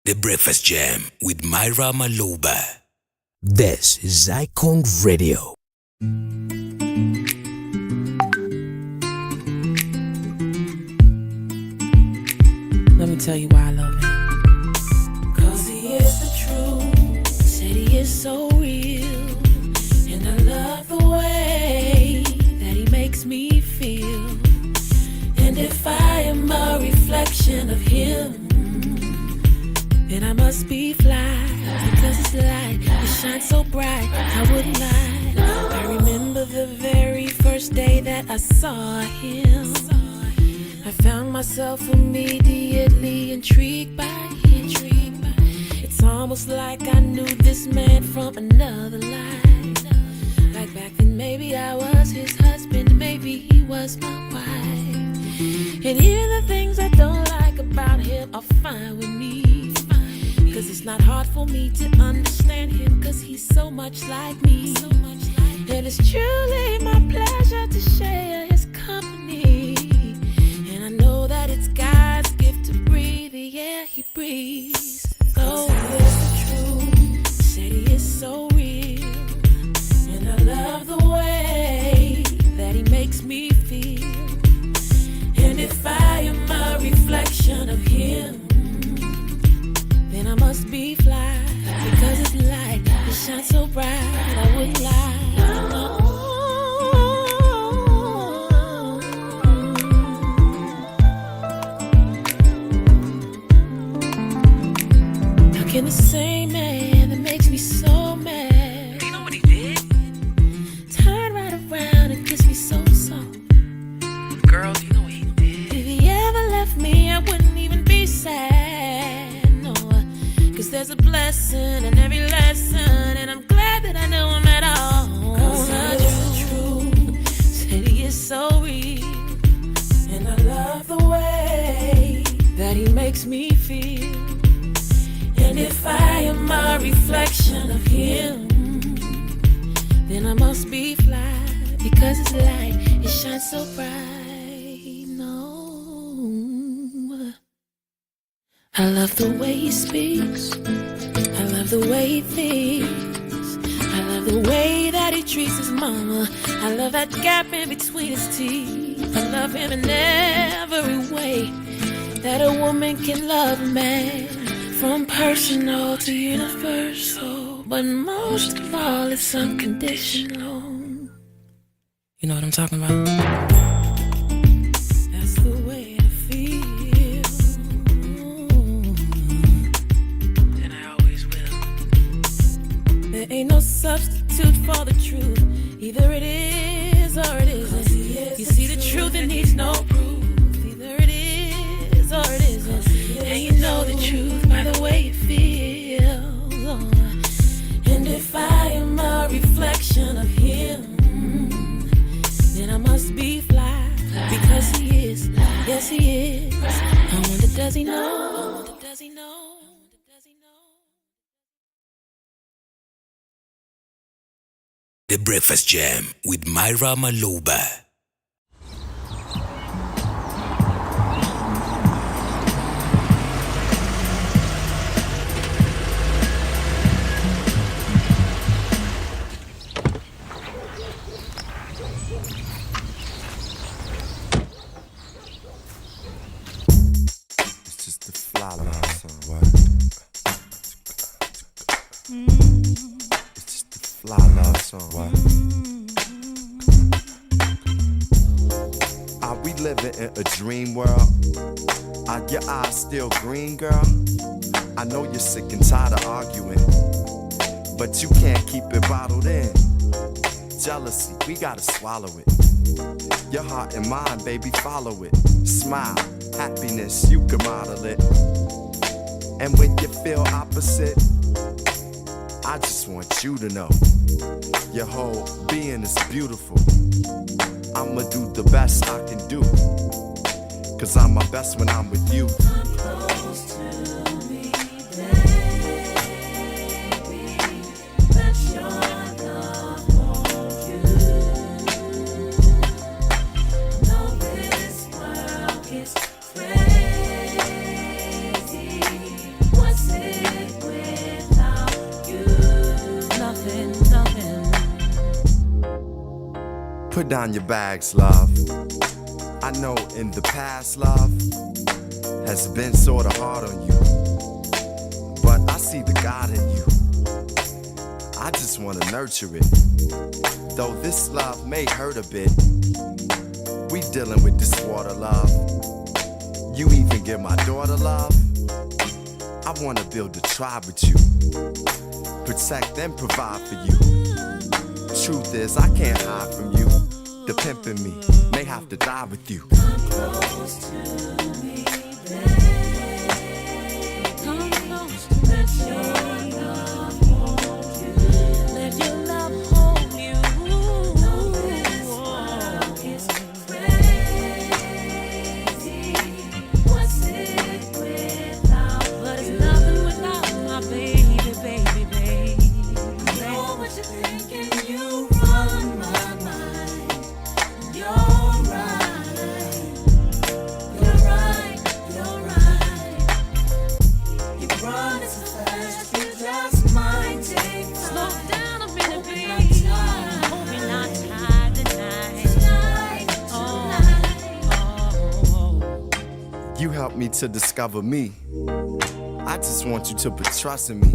The Breakfast Jam with Myra Maloba. This is Icon Radio. Let me tell you why I love him. 'Cause he is the truth. Said he is so real. And I love the way that he makes me feel. And if I am a reflection of him, then I must be fly. Because his light, it shines so bright, I wouldn't lie. I remember the very first day that I saw him. I found myself immediately intrigued by him. It's almost like I knew this man from another life. Like back then maybe I was his husband, maybe he was my wife. And even the things I don't like about him are fine with me. 'Cause it's not hard for me to understand him, 'cause he's so much like me. And it's truly my pleasure to share his company. And I know that it's God's gift to breathe the air he breathes. Oh, here's the truth. Said he is so real. And I love the way that he makes me feel. And if I am a reflection of him, then I must be fly. Because his light, it shines so bright, I wouldn't lie. Can the same man that makes me so mad, You know what he did? turn right around and kiss me so soft? Girls, you know what he did? If he ever left me, I wouldn't even be sad, no. 'Cause there's a blessing in every lesson, and I'm glad that I know him at all. 'Cause the truth, said he is so real. And I love the way that he makes me feel. And if I am a reflection of him, then I must be fly. Because his light, it shines so bright. No, I love the way he speaks. I love the way he thinks. I love the way that he treats his mama. I love that gap in between his teeth. I love him in every way that a woman can love a man. From personal to universal, but most of all, it's unconditional. You know what I'm talking about? That's the way I feel. And I always will. There ain't no substitute for the truth. Either it is or it isn't. You see, the truth, it needs no proof. Either it is or it isn't. And you know the truth by the way it feels. And if I am a reflection of him, then I must be fly. Because he is, yes he is. I wonder, does he know? Does he know? Does he know? The Breakfast Jam with Myra Maloba. It's just the fly love song. What? It's just the fly love song. What? Are we living in a dream world? Are your eyes still green, girl? I know you're sick and tired of arguing, but you can't keep it bottled in. Jealousy, we gotta swallow it. Your heart and mind, baby, follow it. Smile, happiness, you can model it. And when you feel opposite, I just want you to know your whole being is beautiful. I'ma do the best I can do, 'cause I'm my best when I'm with you. Come close to me, baby. Let your love hold you. Know this world is crazy. What's it down your bags, love. I know in the past, love has been sorta hard on you, but I see the God in you. I just wanna nurture it. Though this love may hurt a bit, we dealing with this water, love. You even give my daughter love. I wanna build a tribe with you, protect and provide for you. Truth is, I can't hide from you. The pimp in me may have to die with you. Come close to me, babe. Come close to me. Let your love hold you. Let your love hold you. Know this world is crazy. What's it without you? But it's nothing without my baby, baby, baby. I know what you're thinking, you run my mind. You're right. You're right. You're right. You run so fast, you just might take time. Slow down a minute, baby. Hope you're not tired tonight. You helped me to discover me. I just want you to put trust in me.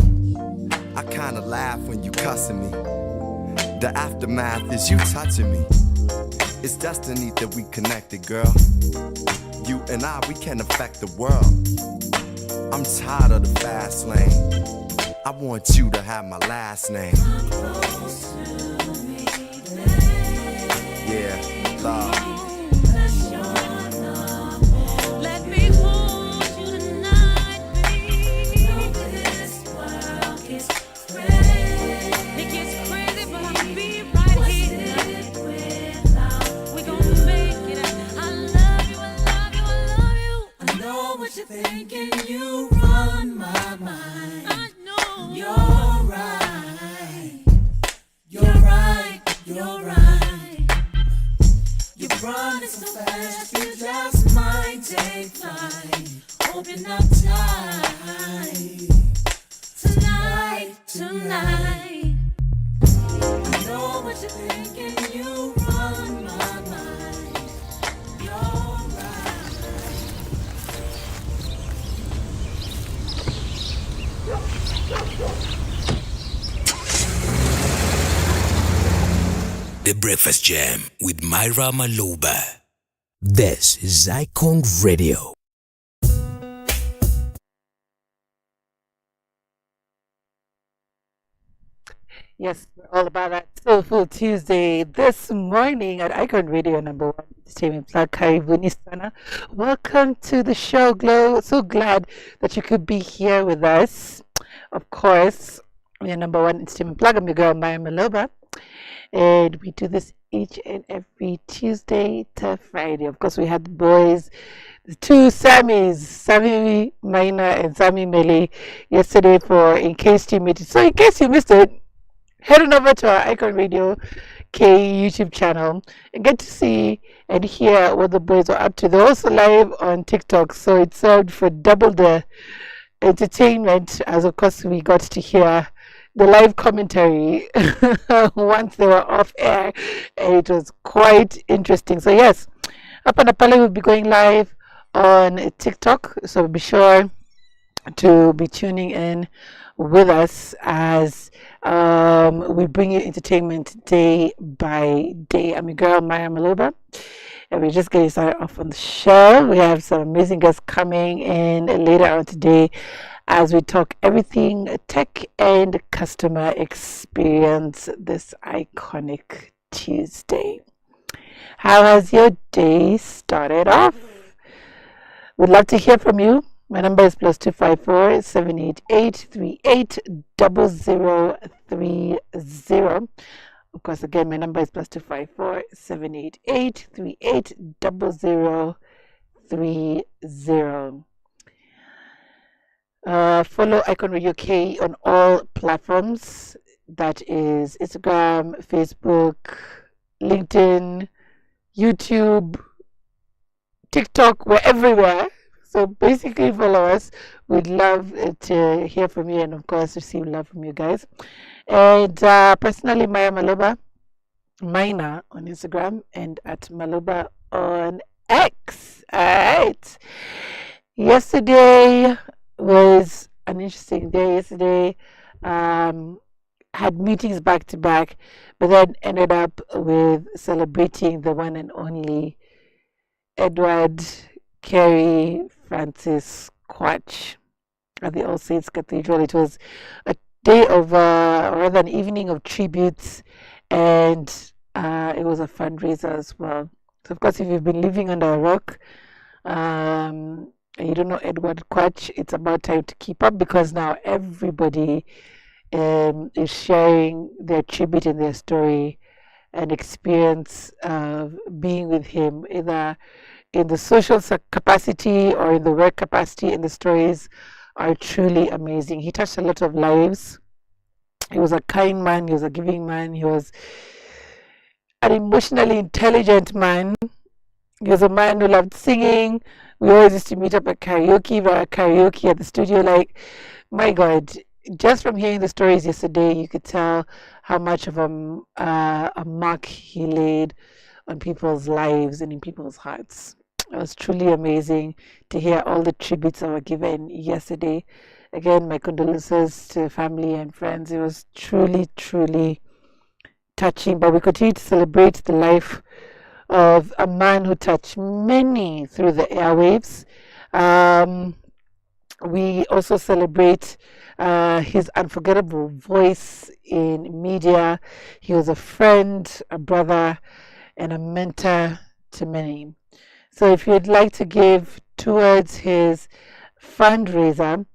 I kinda laugh when you cussing me. The aftermath is you touching me. It's destiny that we connected, girl. You and I, we can affect the world. I'm tired of the fast lane. I want you to have my last name. Come close to me, babe. Yeah, love. Let your love hold. Let me hold you tonight, baby. Know this world is crazy. It gets crazy, but I'll be right here. We gon' make it. I love you, I love you, I love you. I know what you're thinking, you run my mind. I know. You're right. You're right. You're right. You're running so fast, you just might take flight. Hope you're not tired. Tonight. I know what you're thinking, you run my mind. You're right. The Breakfast Jam with Myra Maloba. This is Icon Radio. Yes, we're all about that Soulful Tuesday this morning at Icon Radio #1 Entertainment Plug. Karibuni sana. Welcome to the show, Glow. So glad that you could be here with us. Of course, we're #1 Entertainment Plug. I'm your girl, Myra Maloba. And we do this each and every Tuesday to Friday. Of course, we had the boys, the two Sammys, Sammy Maina and Sammy Mele, yesterday for In Case You Missed It. So in case you missed it, head on over to our Icon Radio K YouTube channel and get to see and hear what the boys are up to. They're also live on TikTok, so it served for double the entertainment, as of course we got to hear the live commentary once they were off air, and it was quite interesting. So yes, Up and Apale will be going live on TikTok, so be sure to be tuning in with us as we bring you entertainment day by day. I'm your girl, Myra Maloba, and we're just getting started off on the show. We have some amazing guests coming in later on today as we talk everything tech and customer experience this iconic Tuesday. How has your day started off? We'd love to hear from you. My number is +254 788 380030. Of course, again, my number is +254 788 380030. Follow Icon Radio K on all platforms. That is Instagram, Facebook, LinkedIn, YouTube, TikTok. We're everywhere. So basically follow us. We'd love to hear from you and of course receive love from you guys. And personally, Myra Maloba, Myra on Instagram and at Maloba on X. All right. Yesterday was an interesting day. Yesterday, had meetings back to back, but then ended up with celebrating the one and only Edward Carey Francis Quach at the All Saints Cathedral. It was a day of, or rather, an evening of tributes, and it was a fundraiser as well. So, of course, if you've been living under a rock, and you don't know Edward Quach, it's about time to keep up, because now everybody is sharing their tribute and their story and experience of being with him, either in the social capacity or in the work capacity, and the stories are truly amazing. He touched a lot of lives. He was a kind man, he was a giving man, he was an emotionally intelligent man. He was a man who loved singing. We always used to meet up at karaoke at the studio. Like, my God, just from hearing the stories yesterday, you could tell how much of a mark he laid on people's lives and in people's hearts. It was truly amazing to hear all the tributes that were given yesterday. Again, my condolences to family and friends. It was truly, truly touching. But we continue to celebrate the life of a man who touched many through the airwaves. We also celebrate his unforgettable voice in media. He was a friend, a brother, and a mentor to many. So if you'd like to give towards his fundraiser,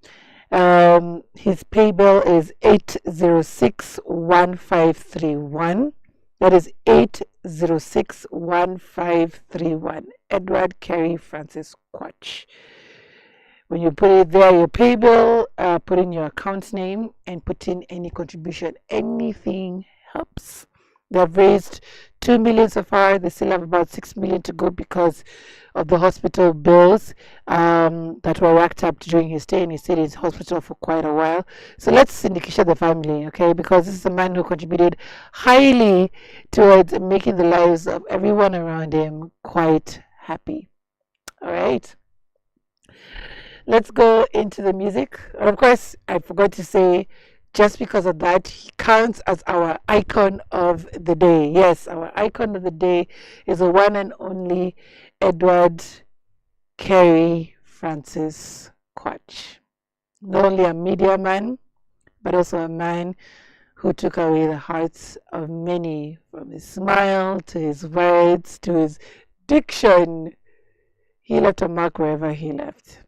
his pay bill is 8061531. That is 8061531. Edward Carey Francis Quach. When you put it there, your pay bill, put in your account name and put in any contribution. Anything helps. They've raised 2 million so far. They still have about 6 million to go because of the hospital bills that were racked up during his stay, and he stayed in his hospital for quite a while. So let's syndicate the family, okay? Because this is a man who contributed highly towards making the lives of everyone around him quite happy. All right. Let's go into the music. And of course, I forgot to say, just because of that, he counts as our icon of the day. Yes, our icon of the day is the one and only Edward Carey Francis Quach. Not only a media man, but also a man who took away the hearts of many, from his smile to his words to his diction. He left a mark wherever he left.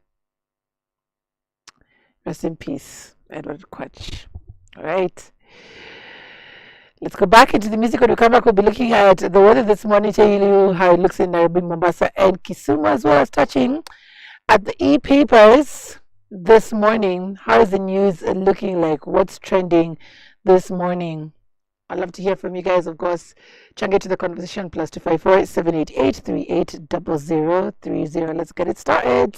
Rest in peace, Edward Quach. All right. Let's go back into the music. When we come back, we'll be looking at the weather this morning, telling you how it looks in Nairobi, Mombasa, and Kisumu, as well as touching at the e-papers this morning. How is the news looking like? What's trending this morning? I'd love to hear from you guys, of course. Change it to the conversation, +254 788 380030. Let's get it started.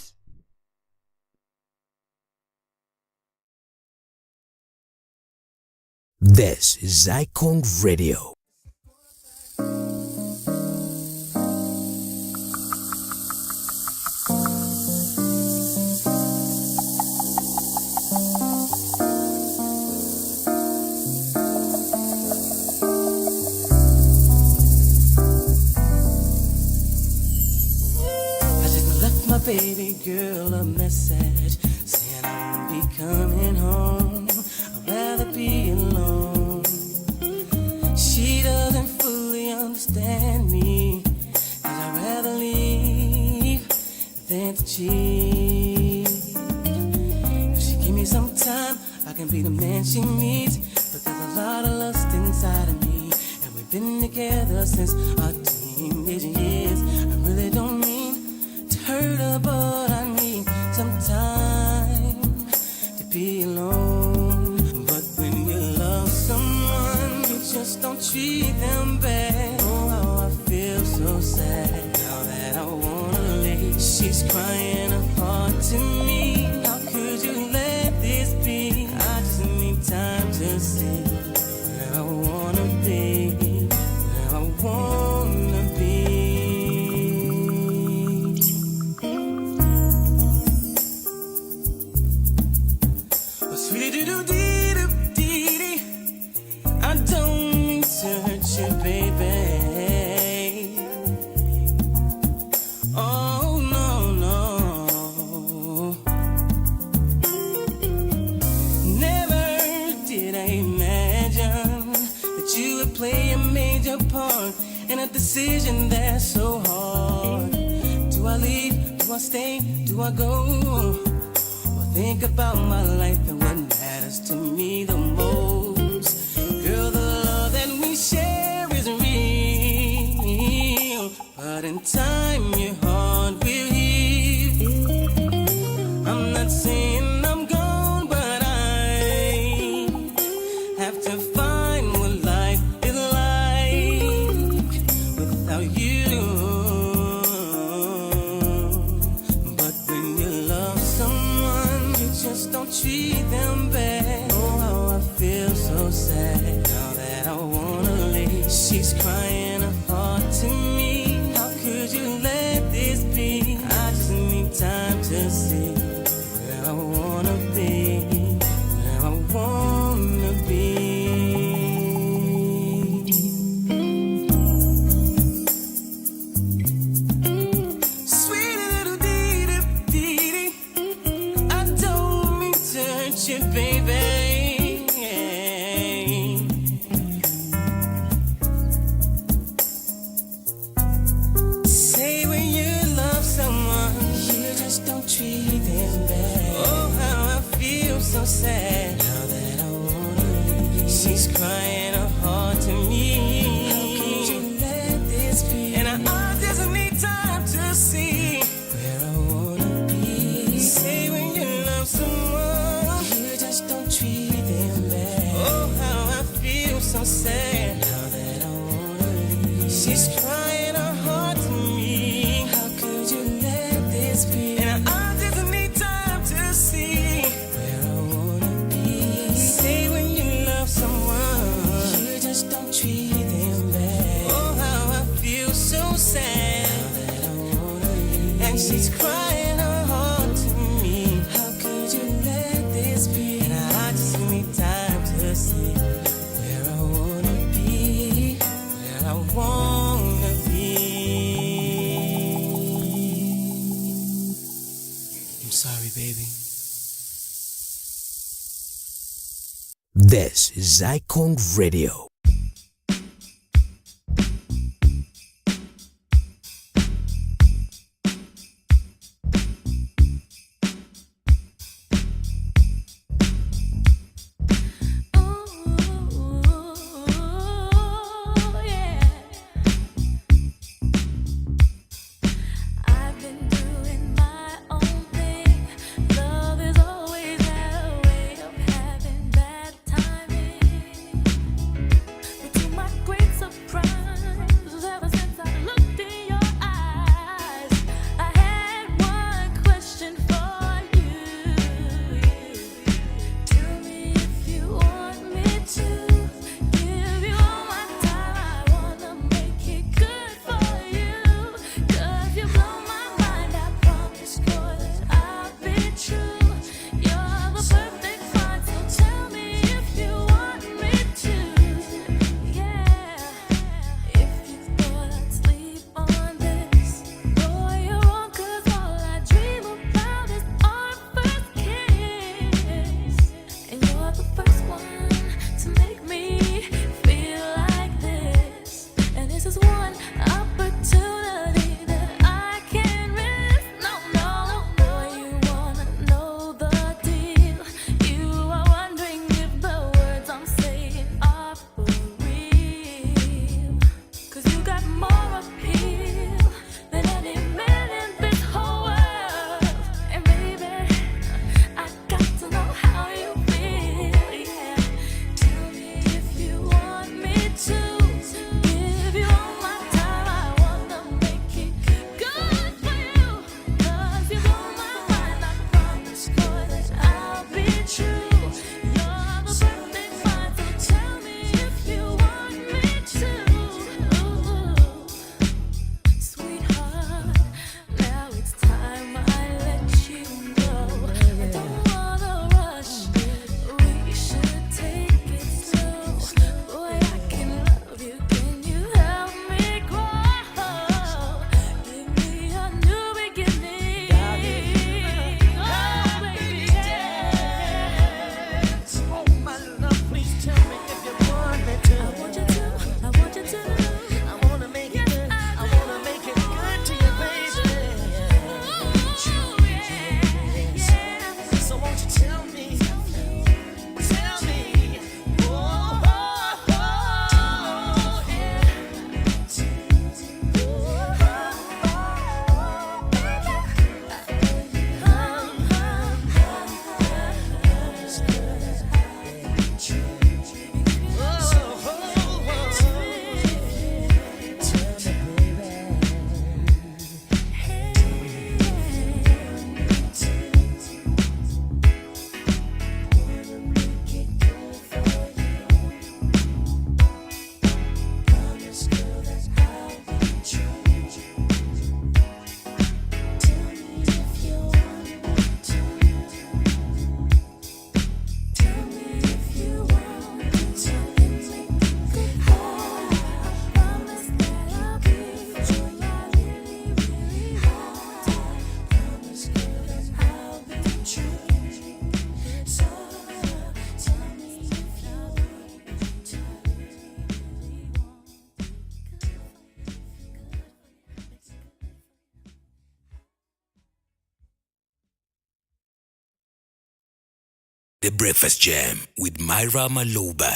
This is Icon Radio. Baby girl a message saying I won't be coming home. I'd rather be alone. She doesn't fully understand me, and I'd rather leave than to cheat. If she give me some time, I can be the man she needs. But there's a lot of lust inside of me, and we've been together since our teenage years. I really don't mean hurt her, but I need some time to be alone. But when you love someone, you just don't treat them bad. Oh, how I feel so sad now that I wanna leave. She's crying apart to me. How could you let this be? I just need time to see where I wanna be, where I in a decision that's so hard. Do I leave? Do I stay? Do I go? Well, think about my life and what matters to me the most. Girl, the love that we share is real, but in time your heart will heal. I'm not saying I'm gone, but I have to find what life is like without you. But when you love someone, you just don't treat them bad. Oh, how I feel so sad now that I wanna leave. She's crying her heart to me. How could you let this be? I just need time to see where I wanna be, where I wanna be. Sweet little dee-dee-dee-dee, I don't mean to hurt you, baby. Say when you love someone, you just don't treat them bad. Oh, how I feel so sad now that I wanna leave. She's crying her heart to me. How could you let this be? And I just need time to see where I wanna be. Say when you love someone, you just don't treat them bad. Oh, how I feel so sad now that I wanna leave. She's crying her heart to me. How could you let this be? And I just need time to see where I wanna be. Say when you love someone, you just don't treat them bad. Oh, how I feel so sad now that I wanna leave. And she's crying her heart to me. How could you let this be? And I just need time to see where I wanna be, where I wanna be. I'm sorry, baby. This is Icon Radio. I've been doing my own thing. Love is always a way of having bad timing. The Breakfast Jam with Myra Maloba.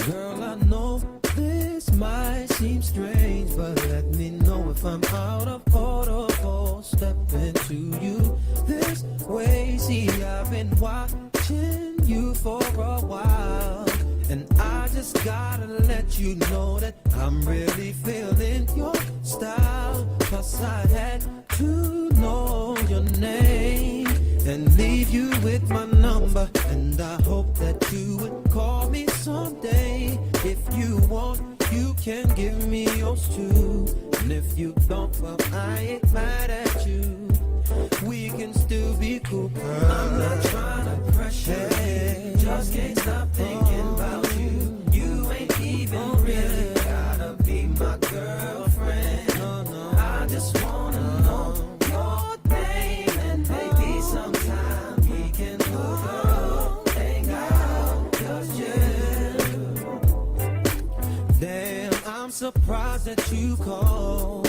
Girl, I know this might seem strange, but let me know if I'm out of order for stepping to you this way. See, I've been watching you for a while, and I just gotta let you know that I'm really feeling your style. Plus I had to know your name and leave you with my number, and I hope that you would call me someday. If you want, you can give me yours too, and if you don't, well, I ain't mad at you. We can still be cool, girl. I'm not trying to pressure you, just can't stop thinking about you. You ain't even really gotta be my girlfriend. No, no, I just wanna know your name, and maybe sometime we can hook up, hang out, just chill. Damn, I'm surprised that you called,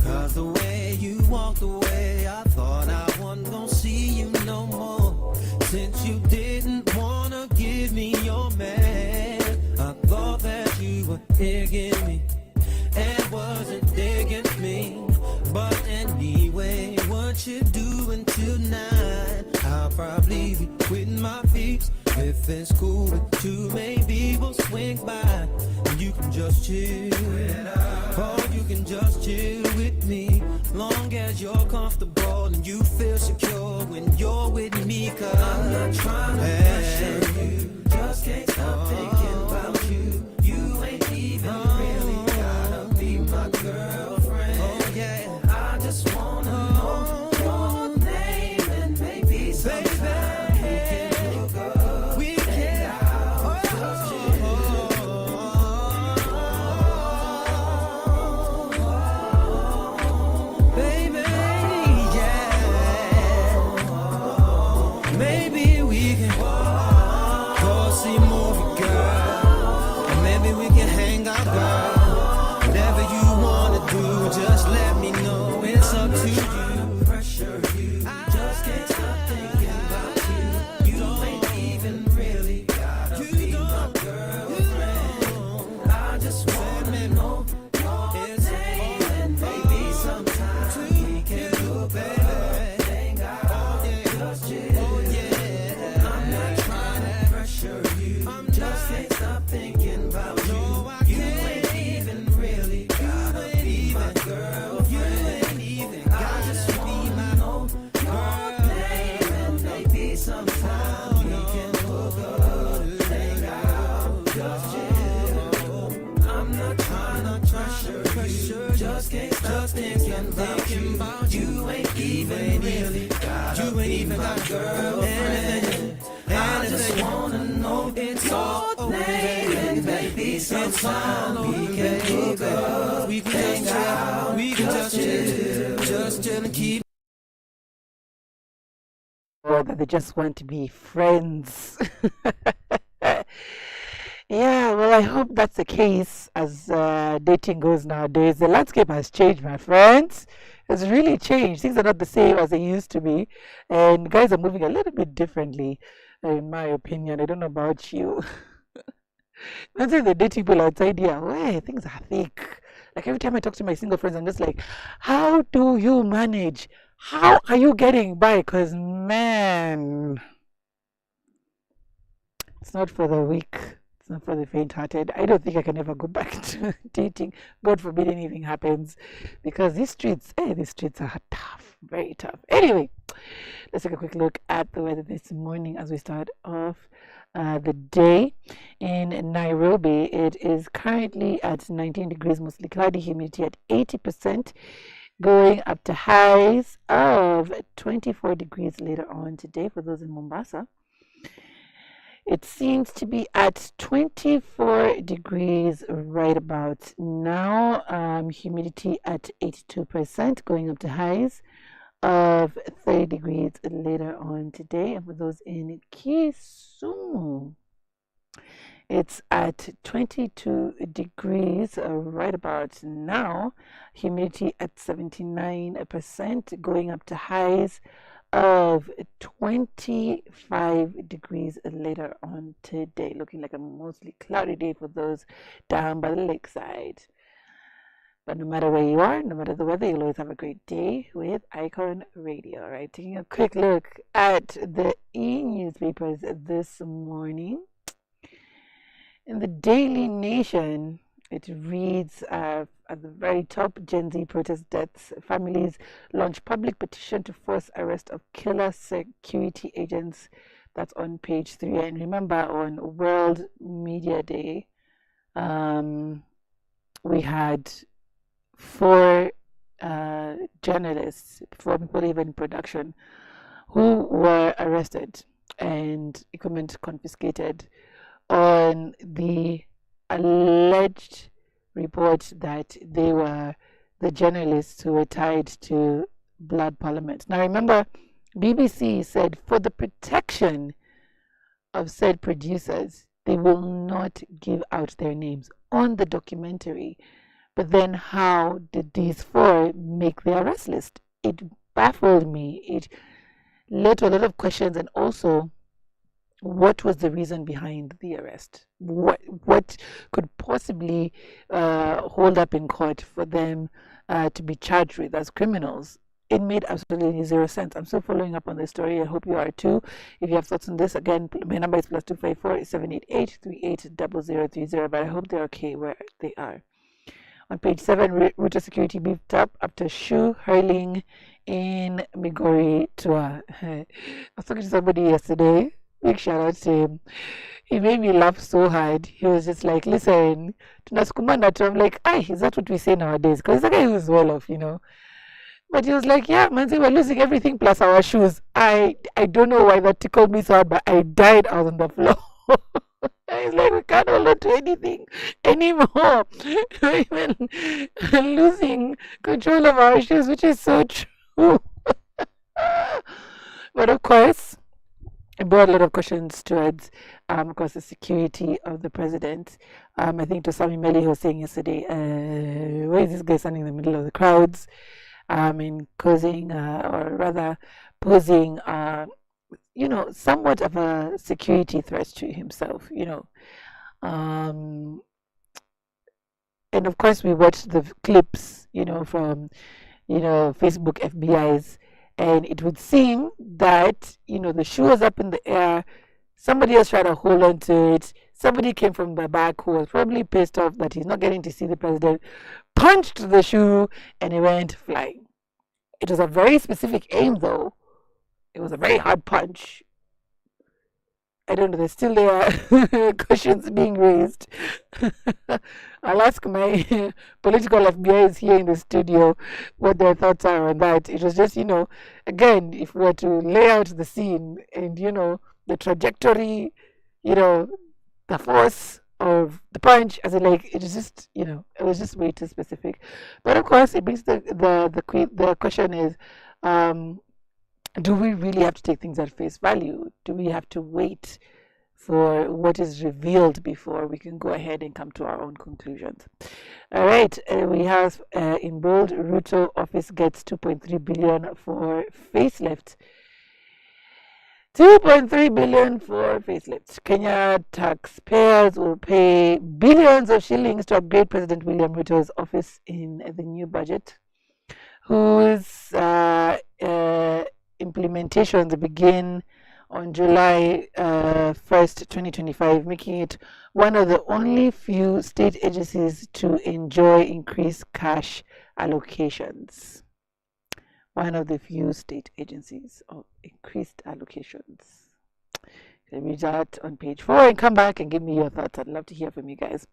'cause the way you walked away, I thought I wasn't gonna see you no more. Since you didn't wanna give me your man, I thought that you were digging me and wasn't digging me. But anyway, what you doing tonight? I'll probably be with my peeps. If it's cool with you, maybe we'll swing by. You can just chill, or you can just chill with me, long as you're comfortable and you feel secure when you're with me. 'Cause I'm not trying to pressure you, just can't stop thinking about you. You ain't even really gotta be my girlfriend. Oh yeah, I just wanna know your name, and maybe sometime we can hook up, we can out, just chill. Baby, yeah, maybe we can go see a movie, girl, or maybe we can hang out, girl. Whatever you wanna do, just let me know. It's up to you. Pressure you, just can't stop thinking about you. You ain't even really gotta be my girlfriend. I just wanna know your name, and maybe sometime we can do, baby, hang out, just chill. I'm not trying to pressure you, just can't stop thinking about you. You ain't even really gotta be my girlfriend. You ain't even gotta just wanna know your name, and maybe sometime we can hook up, hang out, just chill. I'm not trying to pressure you, just can't stop thinking about you. You ain't even really gotta be my girlfriend. I just wanna know it's your name, and maybe sometime we can hook up, we can hang out, we can just chill and keep. Or that they just want to be friends. Yeah, well, I hope that's the case as dating goes nowadays. The landscape has changed, my friends. It's really changed. Things are not the same as they used to be, and guys are moving a little bit differently, in my opinion. I don't know about you. Not saying the dating people outside here, way things are thick. Like every time I talk to my single friends, I'm just like, how do you manage? How are you getting by? Because man, it's not for the weak. It's not for the faint-hearted. I don't think I can ever go back to dating. God forbid anything happens, because these streets are tough, very tough. Anyway, let's take a quick look at the weather this morning as we start off the day. In Nairobi, it is currently at 19 degrees, mostly cloudy, humidity at 80%. going up to highs of 24 degrees later on today for those in Mombasa. It seems to be at 24 degrees right about now. Humidity at 82%, going up to highs of 30 degrees later on today. And for those in Kisumu, it's at 22 degrees right about now. Humidity at 79%, going up to highs of 25 degrees later on today. Looking like a mostly cloudy day for those down by the lakeside. But no matter where you are, no matter the weather, you'll always have a great day with Icon Radio. All right, taking a quick look at the e-newspapers this morning. In the Daily Nation, it reads at the very top, Gen Z protest deaths. Families launch public petition to force arrest of killer security agents. That's on page 3. And remember, on World Media Day, we had 4 journalists, 4 people even in production, who were arrested and equipment confiscated on the alleged report that they were the journalists who were tied to Blood Parliament. Now remember, BBC said for the protection of said producers, they will not give out their names on the documentary. But then how did these 4 make the arrest list? It baffled me. It led to a lot of questions, and also, what was the reason behind the arrest? What could possibly hold up in court for them to be charged with as criminals? It made absolutely zero sense. I'm still following up on this story. I hope you are too. If you have thoughts on this, again, my number is +254 788 380030. But I hope they're okay where they are. On page 7, router security beefed up after shoe hurling in Migori tour. I was talking to somebody yesterday. Big shout out to him. He made me laugh so hard. He was just like, listen, tunasukumana. I'm like, is that what we say nowadays? Because the guy was well off, you know. But he was like, yeah, man, we're losing everything plus our shoes. I don't know why that tickled me so hard, but I died out on the floor. It's like we can't hold on to anything anymore. We're even losing control of our shoes, which is so true. But of course, it brought a lot of questions towards, of course, the security of the president. I think to Sami Meli was saying yesterday, where is this guy standing in the middle of the crowds? And causing, or rather posing, somewhat of a security threat to himself, and of course we watched the clips, from, Facebook FBI's, and it would seem that, the shoe was up in the air, somebody else tried to hold on to it, somebody came from the back who was probably pissed off that he's not getting to see the president, punched the shoe, and it went flying. It was a very specific aim, though. It was a very hard punch. I don't know, there's still questions being raised. I'll ask my political FBIs here in the studio what their thoughts are on that. It was just, again, if we were to lay out the scene and, the trajectory, the force of the punch, as it was just, it was just way too specific. But of course, it brings the question is, do we really have to take things at face value? Do we have to wait for what is revealed before we can go ahead and come to our own conclusions? All right, we have in bold, Ruto office gets 2.3 billion for facelift. 2.3 billion for facelift. Kenya taxpayers will pay billions of shillings to upgrade President William Ruto's office in the new budget, whose implementations begin on July 1st, 2025, making it one of the only few state agencies to enjoy increased cash allocations. One of the few state agencies of increased allocations. You can read that on page 4 and come back and give me your thoughts. I'd love to hear from you guys.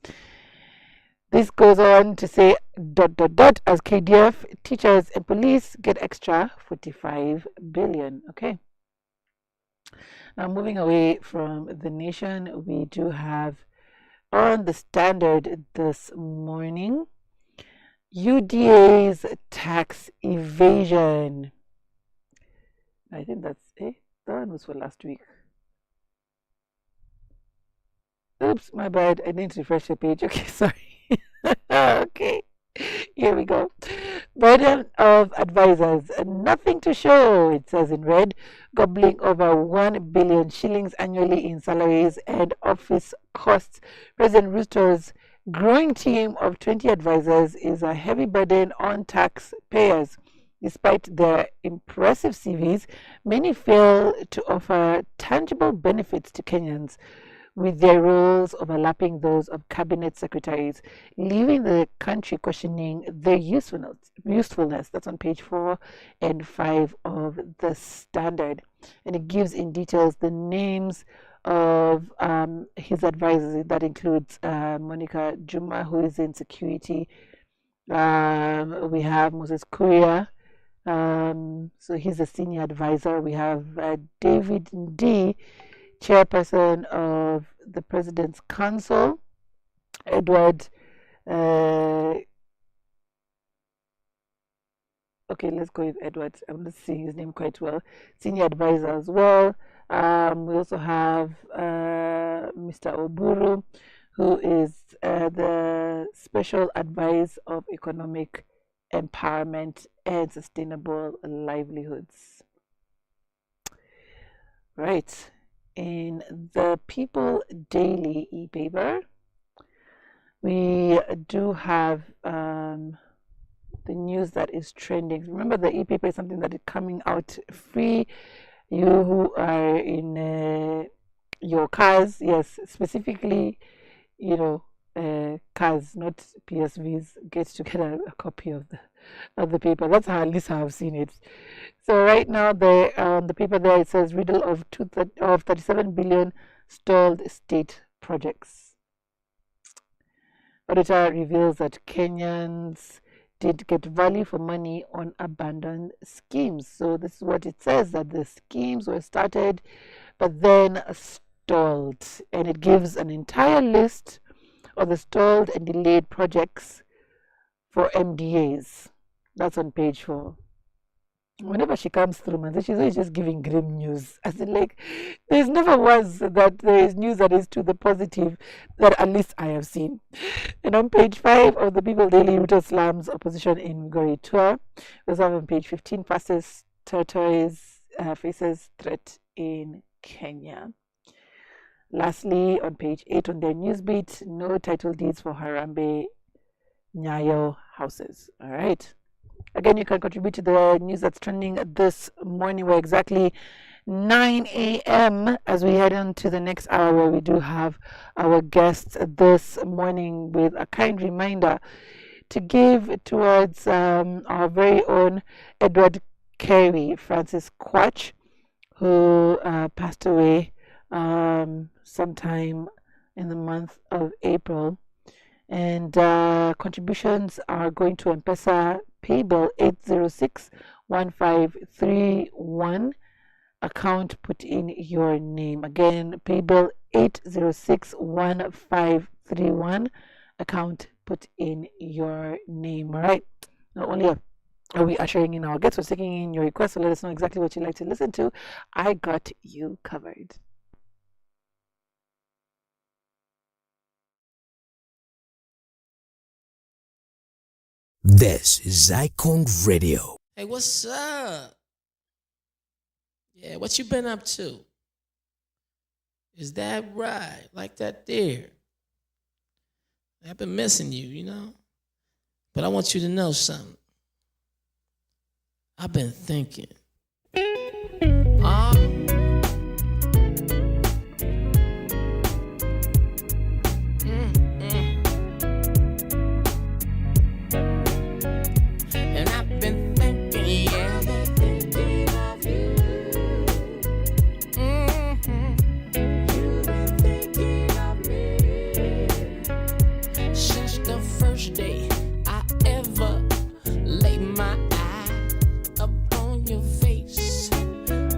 This goes on to say as KDF, teachers and police get extra 45 billion. Okay. Now moving away from the nation, we do have on the Standard this morning UDA's tax evasion. I think that's that one was for last week. Oops, my bad. I need to refresh the page. Okay, sorry. Okay, here we go. Burden of advisors, nothing to show, it says in red, gobbling over 1 billion shillings annually in salaries and office costs. President Ruto's growing team of 20 advisors is a heavy burden on taxpayers. Despite their impressive CVs, many fail to offer tangible benefits to Kenyans, with their roles overlapping those of cabinet secretaries, leaving the country questioning their usefulness. That's on page 4 and 5 of the Standard. And it gives in details the names of his advisors. That includes Monica Juma, who is in security. We have Moses Kuria. So he's a senior advisor. We have David D, chairperson of the President's Council. Edward, okay, let's go with Edward. I'm not seeing his name quite well. Senior advisor as well. We also have Mr. Oburu, who is the special advisor of economic empowerment and sustainable livelihoods. Right. In the People Daily e-paper, we do have the news that is trending. Remember, the e-paper is something that is coming out free. You who are in your cars, yes, specifically, cars, not PSVs, get to get a copy of the paper. That's how at least I've seen it. So right now, the paper there, it says riddle of 37 billion stalled state projects. Auditor reveals that Kenyans did get value for money on abandoned schemes. So this is what it says, that the schemes were started but then stalled, and it gives an entire list of the stalled and delayed projects for MDAs. That's on page 4. Whenever she comes through, man, she's always just giving grim news. As in, like, there's never was that there is news that is to the positive that at least I have seen. And on page 5 of the People Daily, Ruto slams opposition in Migori tour. We also have on page 15, fastest tortoise faces threat in Kenya. Lastly, on page 8 on their newsbeat, no title deeds for Harambee Nyayo houses. All right. Again, you can contribute to the news that's trending this morning. We're exactly 9 a.m. as we head on to the next hour, where we do have our guests this morning with a kind reminder to give towards our very own Edward Carey, Francis Quach, who passed away sometime in the month of April. And contributions are going to M-Pesa paybill 8061531. Account, put in your name. Again, paybill 8061531. Account, put in your name. All right. Not only are we ushering in our guests, we're taking in your requests, so let us know exactly what you'd like to listen to. I got you covered. This is Icon Radio. Hey, what's up? Yeah, what you been up to? Is that right? Like that there? I've been missing you, But I want you to know something. I've been thinking. And I've been thinking, yeah. You've been thinking of me since the first your face,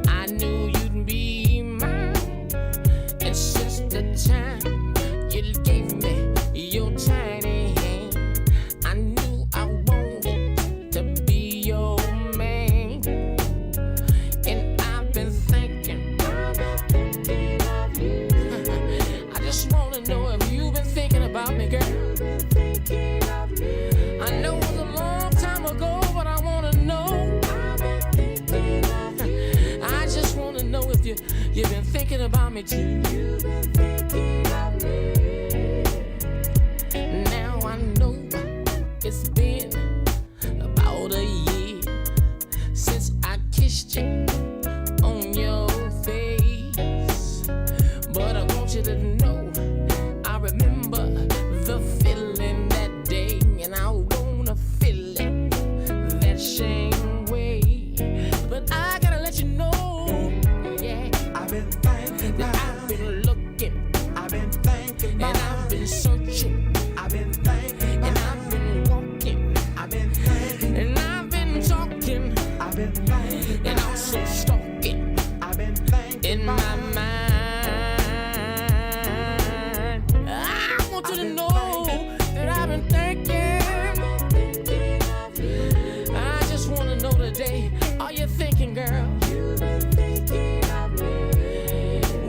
I knew you'd be mine. And since the time you gave me your tiny hand, I knew I wanted to be your man. And I've been thinking of you. I just wanna know if you've been thinking about me, girl. I know it was a long time ago, but I wanna know. I just wanna know if you've been thinking about me too. Now I know it's been about a year since I kissed you on your face, but I want you to know I remember the feeling that day, and I wanna feel it that same way. But I gotta let you know, yeah, I've been thinking that about I've been looking, I've been thinking and I've been searching, I've been thinking and I've been walking, I've been thinking and I've been talking, I've been thinking and also stalking I've been thinking in my mind. I want you to know that I've been thinking. I just wanna know today, are you thinking, girl?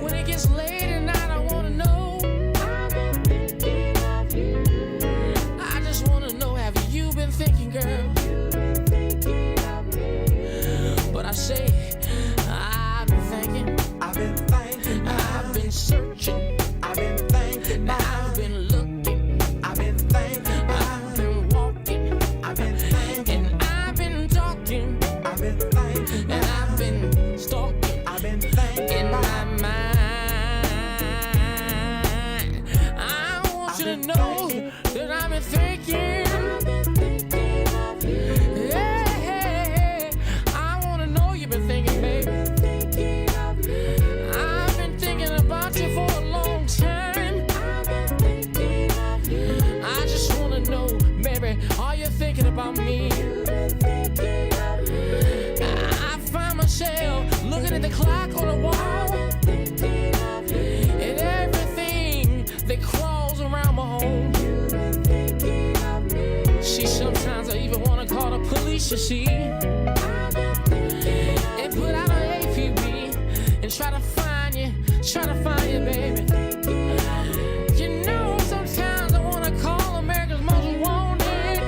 When it gets late at night, I wanna know. I just wanna know, have you been thinking, girl? But I say, I've been thinking, I've been thinking I've been searching, I've been thinking I've been looking, I've been thinking I've been walking, I've been thinking and I've been talking, I've been thinking and I've been stalking I've been thinking in my mind. I want you to know that I've been thinking. Yeah, I want to know you've been thinking, baby. I've been thinking about you for a long time. I just want to know, baby, are you thinking about me? I find myself looking at the clock on the wall, and everything that crawls around my home. See, sometimes I even want to call the police, you see, and put out an APB and try to find you, baby. You know, sometimes I want to call America's Most Wanted,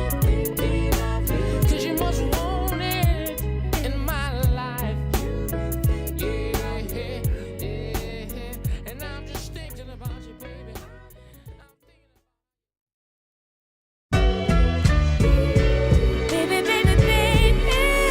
'cause you're most wanted in my life. Yeah, and I'm just thinking about you, baby. I'm thinking about Baby, baby, baby.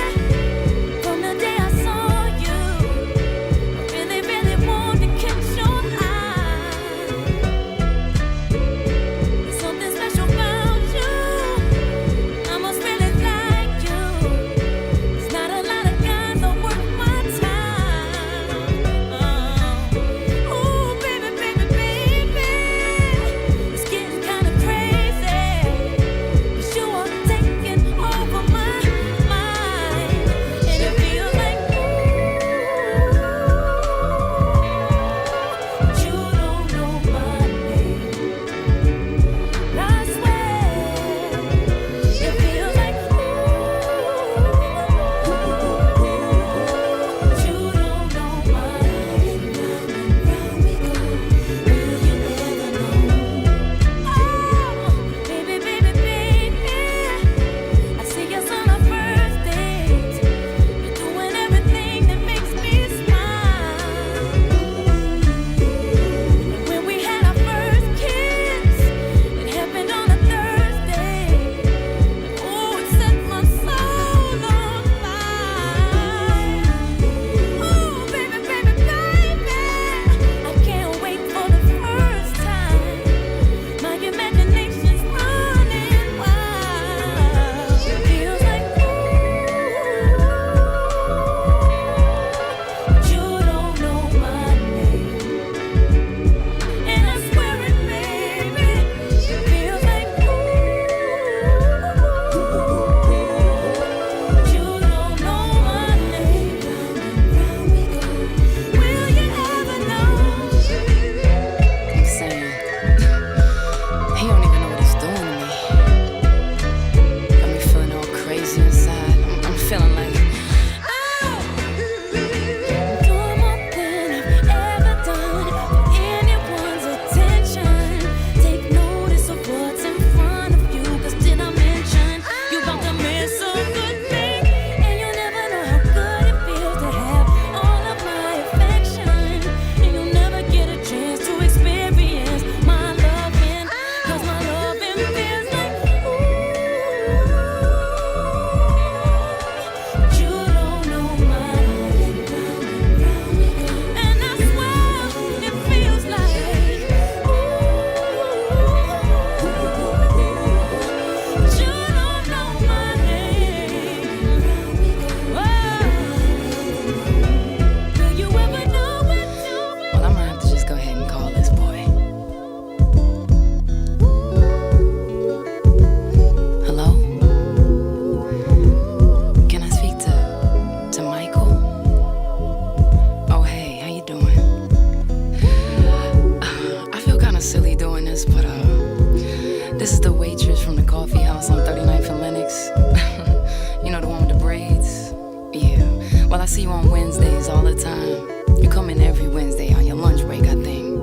you on Wednesdays all the time. You come in every Wednesday on your lunch break, I think.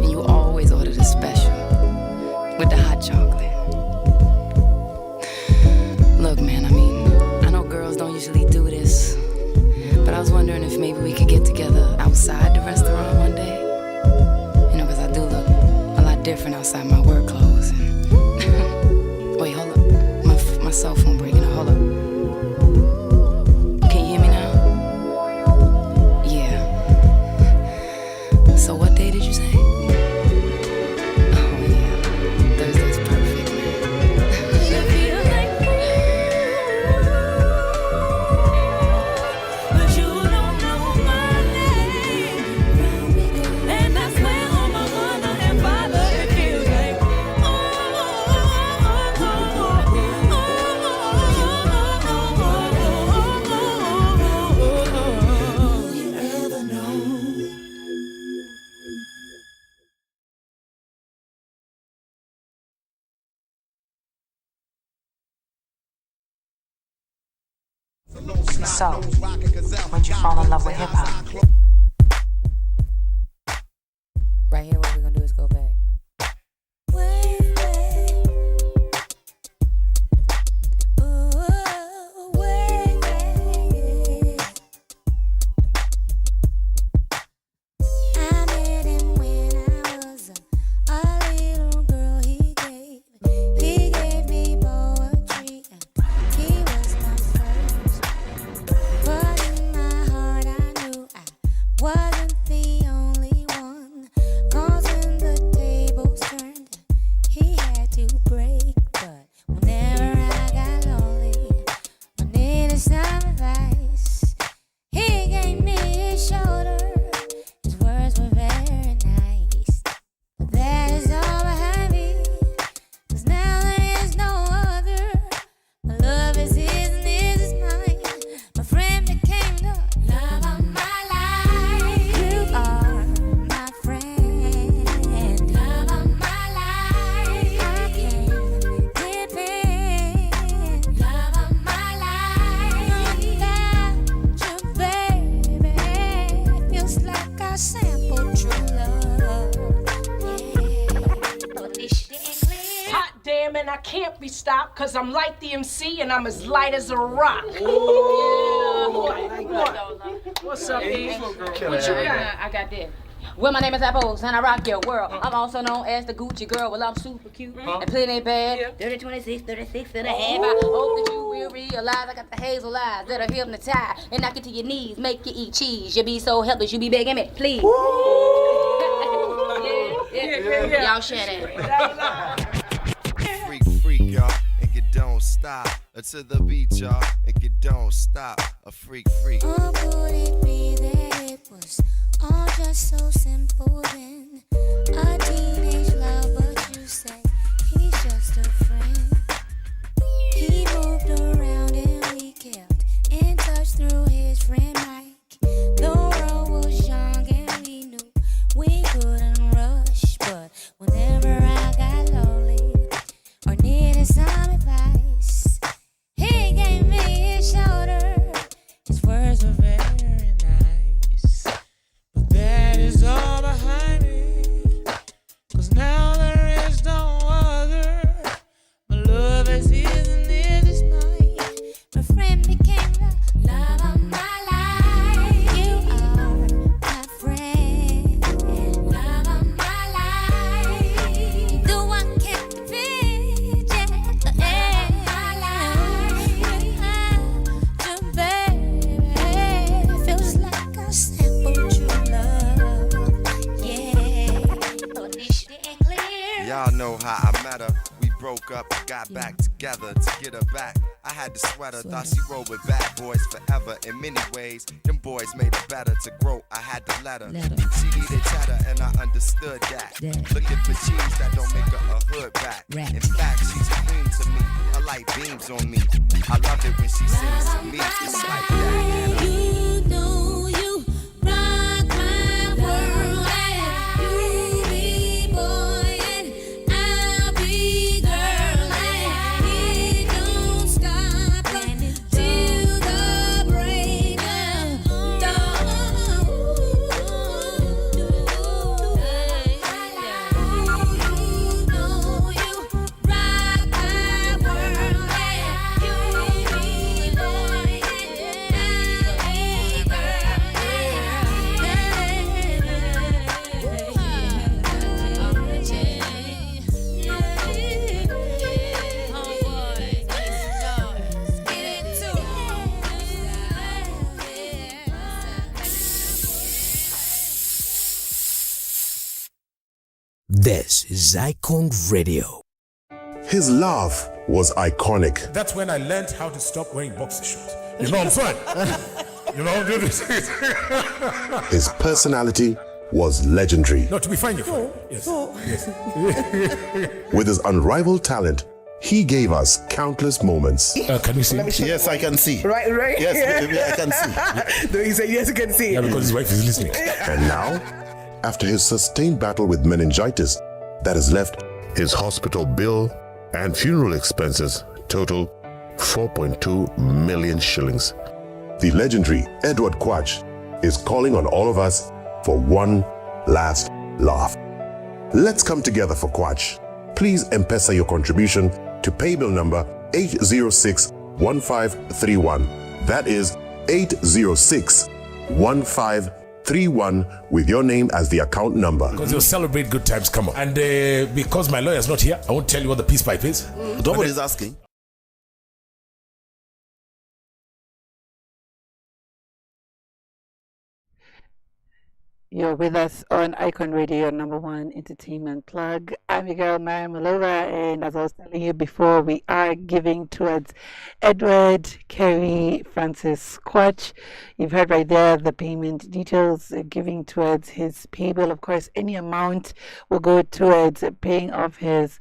And you always order the special with the hot chocolate. Look, man, I know girls don't usually do this, but I was wondering if maybe we could get together outside the restaurant one day. You know, because I do look a lot different outside my work clothes. And wait, hold up. My cell phone breaking up. Hold up. Can you hear me now? Yeah. So what day did you say? Oh, yeah. Thursday's perfect, man. But you don't know my name. And I swear on my mother and father, it feels like So, when'd you fall in love with hip hop? Right here, what we're gonna do is go back. Wasn't the only one, 'cause when the tables turned, he had to break. But whenever I got lonely, I needed some advice. He gave me his shoulder, his words were very nice. But that is all behind me, 'cause now there is no other. My love is his and his is mine. My friend became the love of my life. You are my friend, love of my life. I can't depend, love of my life. Without you, baby, it feels like I sampled true love. Yeah, but this shit ain't clear. Hot damn, and I can't be stopped, cause I'm like the MC and I'm as light as a rock. What's up, E? What you got? I got this. Well, my name is Apples and I rock your world. I'm also known as the Gucci girl. Well, I'm super cute and plenty bad. 30, 26, 36 and a half. I hope that you will realize I got the hazel eyes that'll hypnotize and knock you to your knees, make you eat cheese. You be so helpless, you be begging me, please. Yeah. Y'all share that. Freak, freak, y'all, and you don't stop. To the beat, y'all, and you don't stop. A freak, freak. Or could it be that it was all just so simple then? A teenage love, but you say he's just a friend. He moved around and we kept in touch through his friend Mike. The world was young and we knew we couldn't rush, but whenever I got lonely or needed some advice, he gave me his shoulder. His words were very nice. But that is all behind me, 'cause now there is no other. My love is his and his is mine. My friend became the love of my life. You are my friend, love of my life. The one can't defend, yeah, the end of my life. Without you, baby, feels like I sampled true love. Yeah, but this shit ain't clear. Y'all know how I met her. We broke up, got back together to get her back. I had the sweater, thought she rolled with bad boys forever. In many ways, them boys made her better. To grow, I had to let her. She needed cheddar, and I understood that. Looking for cheese that don't make her a hood rat. In fact, she's a queen to me. Her light beams on me. I love it when she sings to me. It's like that. You know you rock my world, and you be boy and I'll be girl, and it don't stop till the break of This is Icon Radio. His laugh was iconic. That's when I learned how to stop wearing boxer shorts. You know what I'm saying? You know what I'm doing? His personality was legendary. No, to be fine, you're fine. Yes. With his unrivaled talent, he gave us countless moments. Can we see? Yes, I can see. Right? Yes, I can see. No, he said, yes, you can see. Yeah, because his wife is listening. And now, after his sustained battle with meningitis that has left his hospital bill and funeral expenses total 4.2 million shillings, the legendary Edward Quach is calling on all of us for one last laugh. Let's come together for Quach. Please M-Pesa your contribution to paybill number 806-1531. That is 806-1531 with your name as the account number. Because you'll celebrate good times, come on. And because my lawyer's not here, I won't tell you what the peace pipe is. Nobody's asking. You're with us on Icon Radio, #1 Entertainment Plug. I'm your girl, Myra Maloba, and as I was telling you before, we are giving towards Edward Kerry Francis Quach. You've heard right there the payment details, giving towards his pay bill. Of course, any amount will go towards paying off his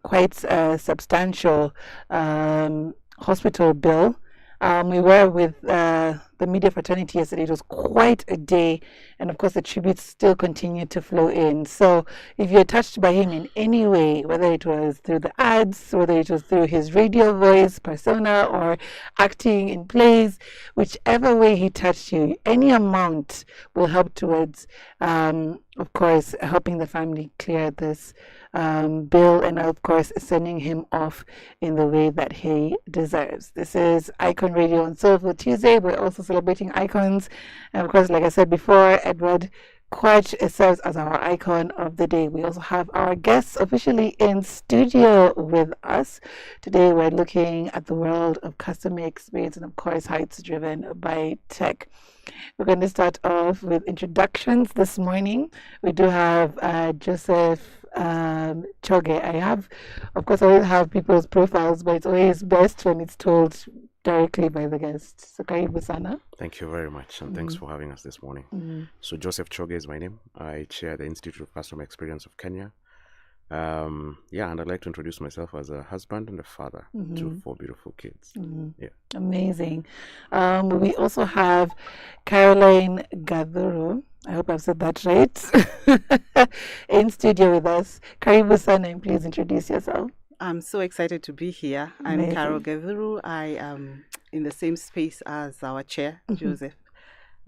quite substantial hospital bill. We were with the media fraternity yesterday. It was quite a day, and of course the tributes still continue to flow in. So if you're touched by him in any way, whether it was through the ads, whether it was through his radio voice persona or acting in plays, whichever way he touched you, any amount will help towards of course helping the family clear this bill, and of course sending him off in the way that he deserves. This is Icon Radio on Soulful Tuesday. We're also celebrating icons, and of course, like I said before, Edward Quach serves as our icon of the day. We also have our guests officially in studio with us. Today we're looking at the world of customer experience and of course how it's driven by tech. We're going to start off with introductions this morning. We do have Joseph Choge. I always have people's profiles, but it's always best when it's told directly by the guest. So karibu sana. Thank you very much, and thanks for having us this morning. So Joseph Choge is my name. I chair the Institute of Customer Experience of Kenya. And I'd like to introduce myself as a husband and a father to 4 beautiful kids. Yeah. Amazing. We also have Caroline Gaduru. I hope I've said that right. In studio with us. Karibu sana, and please introduce yourself. I'm so excited to be here. I'm Carol Gavuru. I am in the same space as our chair, Joseph.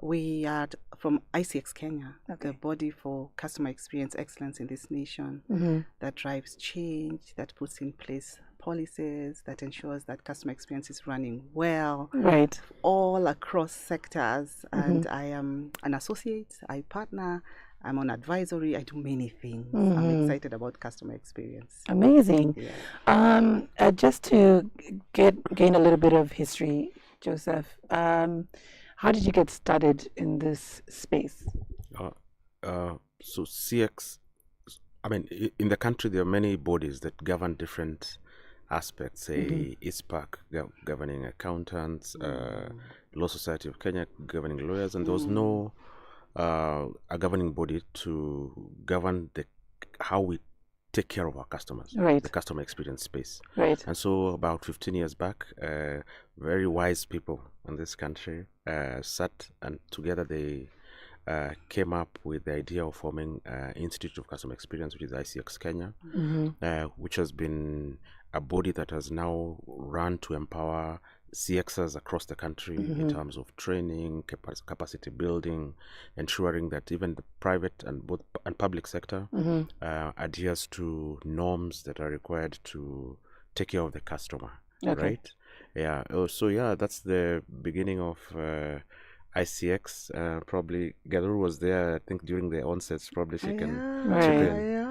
We are from ICX Kenya, the body for customer experience excellence in this nation that drives change, that puts in place policies, that ensures that customer experience is running well, right, all across sectors. And I am an associate, I partner, I'm on advisory, I do many things. I'm excited about customer experience. Amazing. Yeah. Just to gain a little bit of history, Joseph, how did you get started in this space? So CX, in the country there are many bodies that govern different aspects, say ISPAC governing accountants, Law Society of Kenya governing lawyers, and there was no a governing body to govern how we take care of our customers, the customer experience space. Right. And so about 15 years back, very wise people in this country sat and together they came up with the idea of forming Institute of Customer Experience, which is ICX Kenya, which has been a body that has now run to empower CXers across the country in terms of training, capacity building, ensuring that even the private and public sector adheres to norms that are required to take care of the customer. Right? Yeah. So that's the beginning of ICX. Probably Gaduru was there, I think, during the onsets. Probably she can chip in.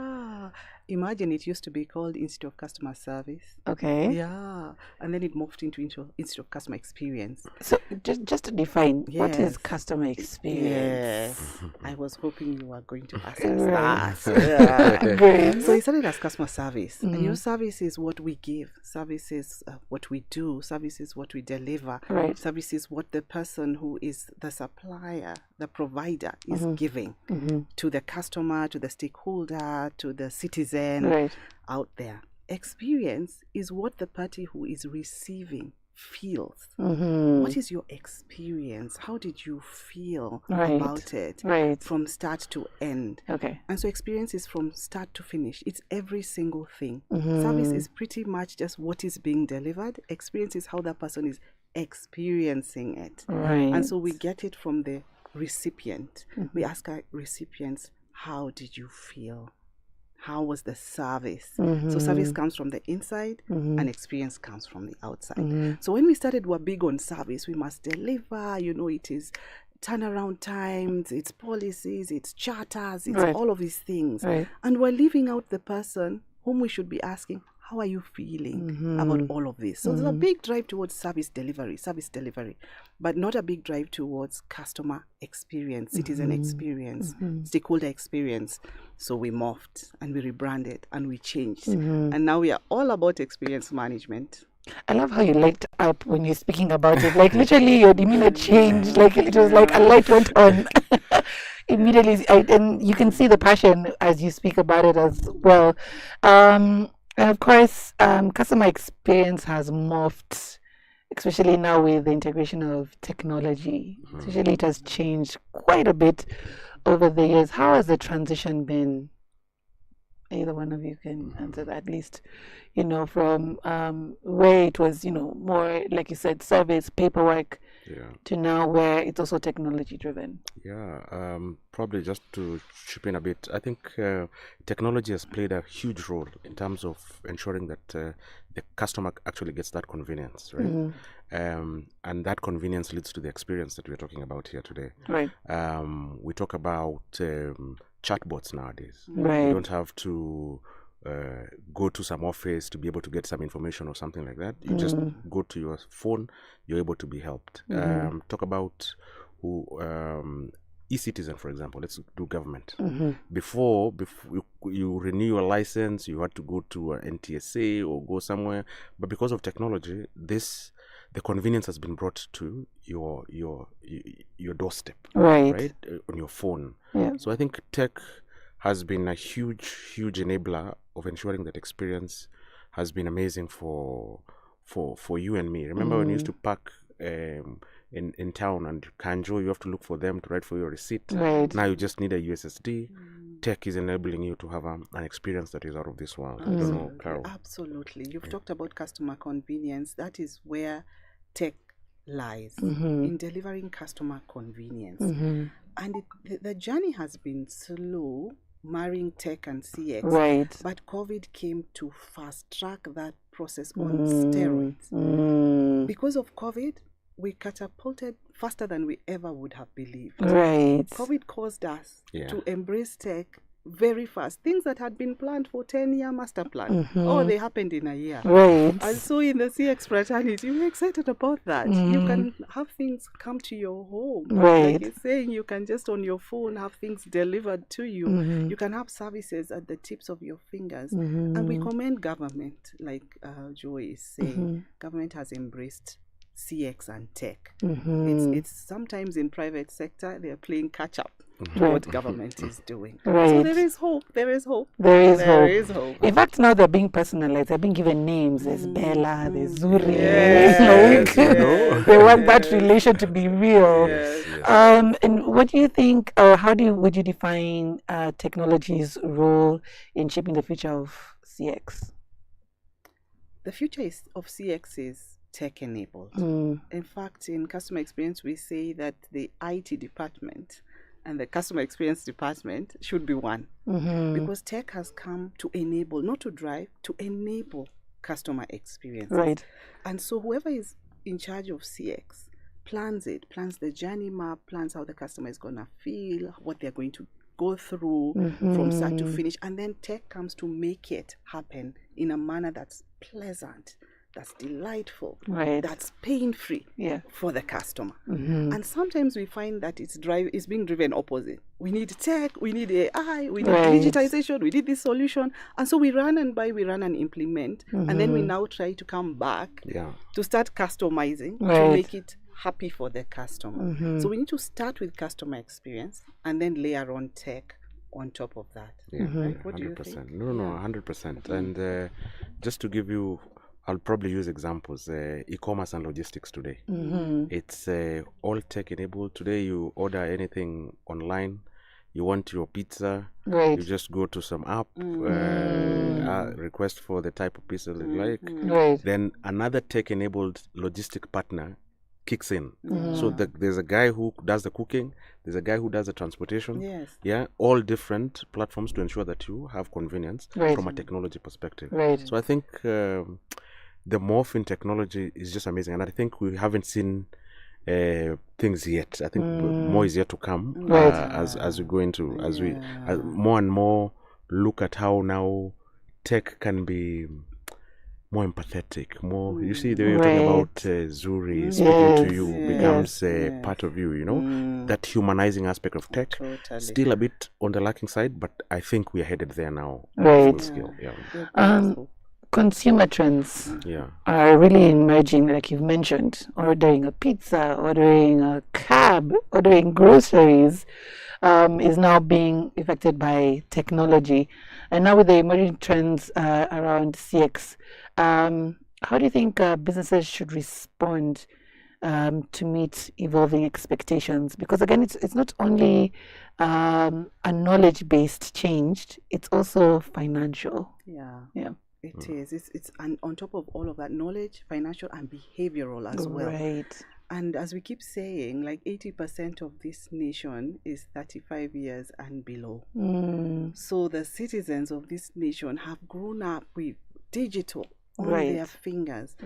Imagine it used to be called Institute of Customer Service. Okay. Yeah. And then it morphed into Institute of Customer Experience. So just to define, what is Yes. customer experience? Yes. I was hoping you were going to ask Right. us that. Yeah. Great. So it started as customer service. And Mhm. your service is what we give. Service is what we do. Service is what we deliver. Right. Service is what the person who is the supplier, the provider is Mhm. giving Mhm. to the customer, to the stakeholder, to the citizen Right. out there. Experience is what the party who is receiving feels. Mhm. What is your experience? How did you feel Right. about it Right. from start to end? Okay. And so experience is from start to finish. It's every single thing. Mhm. Service is pretty much just what is being delivered. Experience is how that person is experiencing it. Right. And so we get it from the recipient. Mhm. We ask our recipients, how did you feel? How was the service? So Mhm. service comes from the inside Mhm. and experience comes from the outside. Mhm. So when we started, we're big on service. We must deliver, it is turnaround times, it's policies, it's charters, it's Right. all of these things. Right. And we're leaving out the person whom we should be asking, how are you feeling about Mhm. all of this? So there's a Mhm. big drive towards service delivery, but not a big drive towards customer experience, citizen Mhm. experience, Mhm. stakeholder experience. So we morphed and we rebranded and we changed. Mhm. And now we are all about experience management. I love how you light up when you're speaking about it. Like literally, your demeanor changed. Like it was like a light went on immediately, and you can see the passion as you speak about it as well. And of course, customer experience has morphed, especially now with the integration of technology. Especially, it has changed quite a bit over the years. How has the transition been? Either one of you can answer that, at least, from where it was, more, like you said, service, paperwork, to now where it's also technology driven. Yeah, probably just to chip in a bit, I think technology has played a huge role in terms of ensuring that the customer actually gets that convenience, right? And that convenience leads to the experience that we're talking about here today. Right. We talk about chatbots nowadays. Right. You don't have to go to some office to be able to get some information or something like that. You just go to your phone, you're able to be helped. Talk about e-citizen, for example. Let's do government. Before you renew your license, you had to go to an NTSA or go somewhere. But because of technology, the convenience has been brought to your doorstep, right? On your phone. Yeah. So I think tech has been a huge enabler of ensuring that experience has been amazing for you and me. Remember when you used to park in town and Kanjo, you have to look for them to write for your receipt. Right. Now you just need a USSD. Tech is enabling you to have an experience that is out of this world. I don't know, Carol. Absolutely. You've talked about customer convenience. That is where tech lies, Mhm. in delivering customer convenience. Mhm. And the journey has been slow, marrying tech and CX. Right. But COVID came to fast track that process on steroids. Because of COVID, we catapulted faster than we ever would have believed. Right. COVID caused us to embrace tech very fast. Things that had been planned for 10-year master plan. Oh, they happened in a year. Right. And so in the CX fraternity, we're excited about that. You can have things come to your home. Right. Like it's saying, you can just on your phone have things delivered to you. You can have services at the tips of your fingers. And we commend government, like Joy is saying. Government has embraced CX and tech. It's sometimes in private sector they're playing catch up to what government is doing. Right. So there is hope. There is hope. There is hope. In fact, now they're being personalized. They're being given names. There's Bella, there's Zuri. Yes, They want that relation to be real. And what do you think, or how would you define technology's role in shaping the future of CX? The future of CX is tech-enabled. In fact, in customer experience, we say that the IT department and the customer experience department should be one. Because tech has come to enable, not to drive, to enable customer experience. Right. And so whoever is in charge of CX plans the journey map, plans how the customer is going to feel, what they're going to go through from start to finish, and then tech comes to make it happen in a manner that's pleasant, that's delightful, that's pain-free for the customer. And sometimes we find that it's being driven opposite. We need tech, we need AI, we need digitization, we need this solution. And so we run and buy, we run and implement, and then we now try to come back to start customizing to make it happy for the customer. So we need to start with customer experience and then layer on tech on top of that. What do you think? No, 100%. And just to give you, I'll probably use examples. E-commerce and logistics today. It's all tech enabled. Today you order anything online. You want your pizza, you just go to some app, request for the type of pizza you like. Then another tech enabled logistic partner kicks in. So there's a guy who does the cooking, there's a guy who does the transportation. All different platforms to ensure that you have convenience from a technology perspective. So I think the morph in technology is just amazing, and I think we haven't seen things yet. I think more is yet to come as we go into as more and more look at how now tech can be more empathetic, more you see the way you're talking about Zuri speaking to you becomes part of you, you know, that humanizing aspect of tech. Still a bit on the lacking side, but I think we are headed there now. Full scale. Consumer trends are really emerging, like you've mentioned. Ordering a pizza, ordering a cab, ordering groceries is now being affected by technology. And now with the emerging trends around CX, how do you think businesses should respond to meet evolving expectations? Because again, it's not only a knowledge-based change, it's also financial. It is. It's and on top of all of that, knowledge, financial, and behavioral as well. And as we keep saying, like 80% of this nation is 35 years and below. So the citizens of this nation have grown up with digital on their fingers.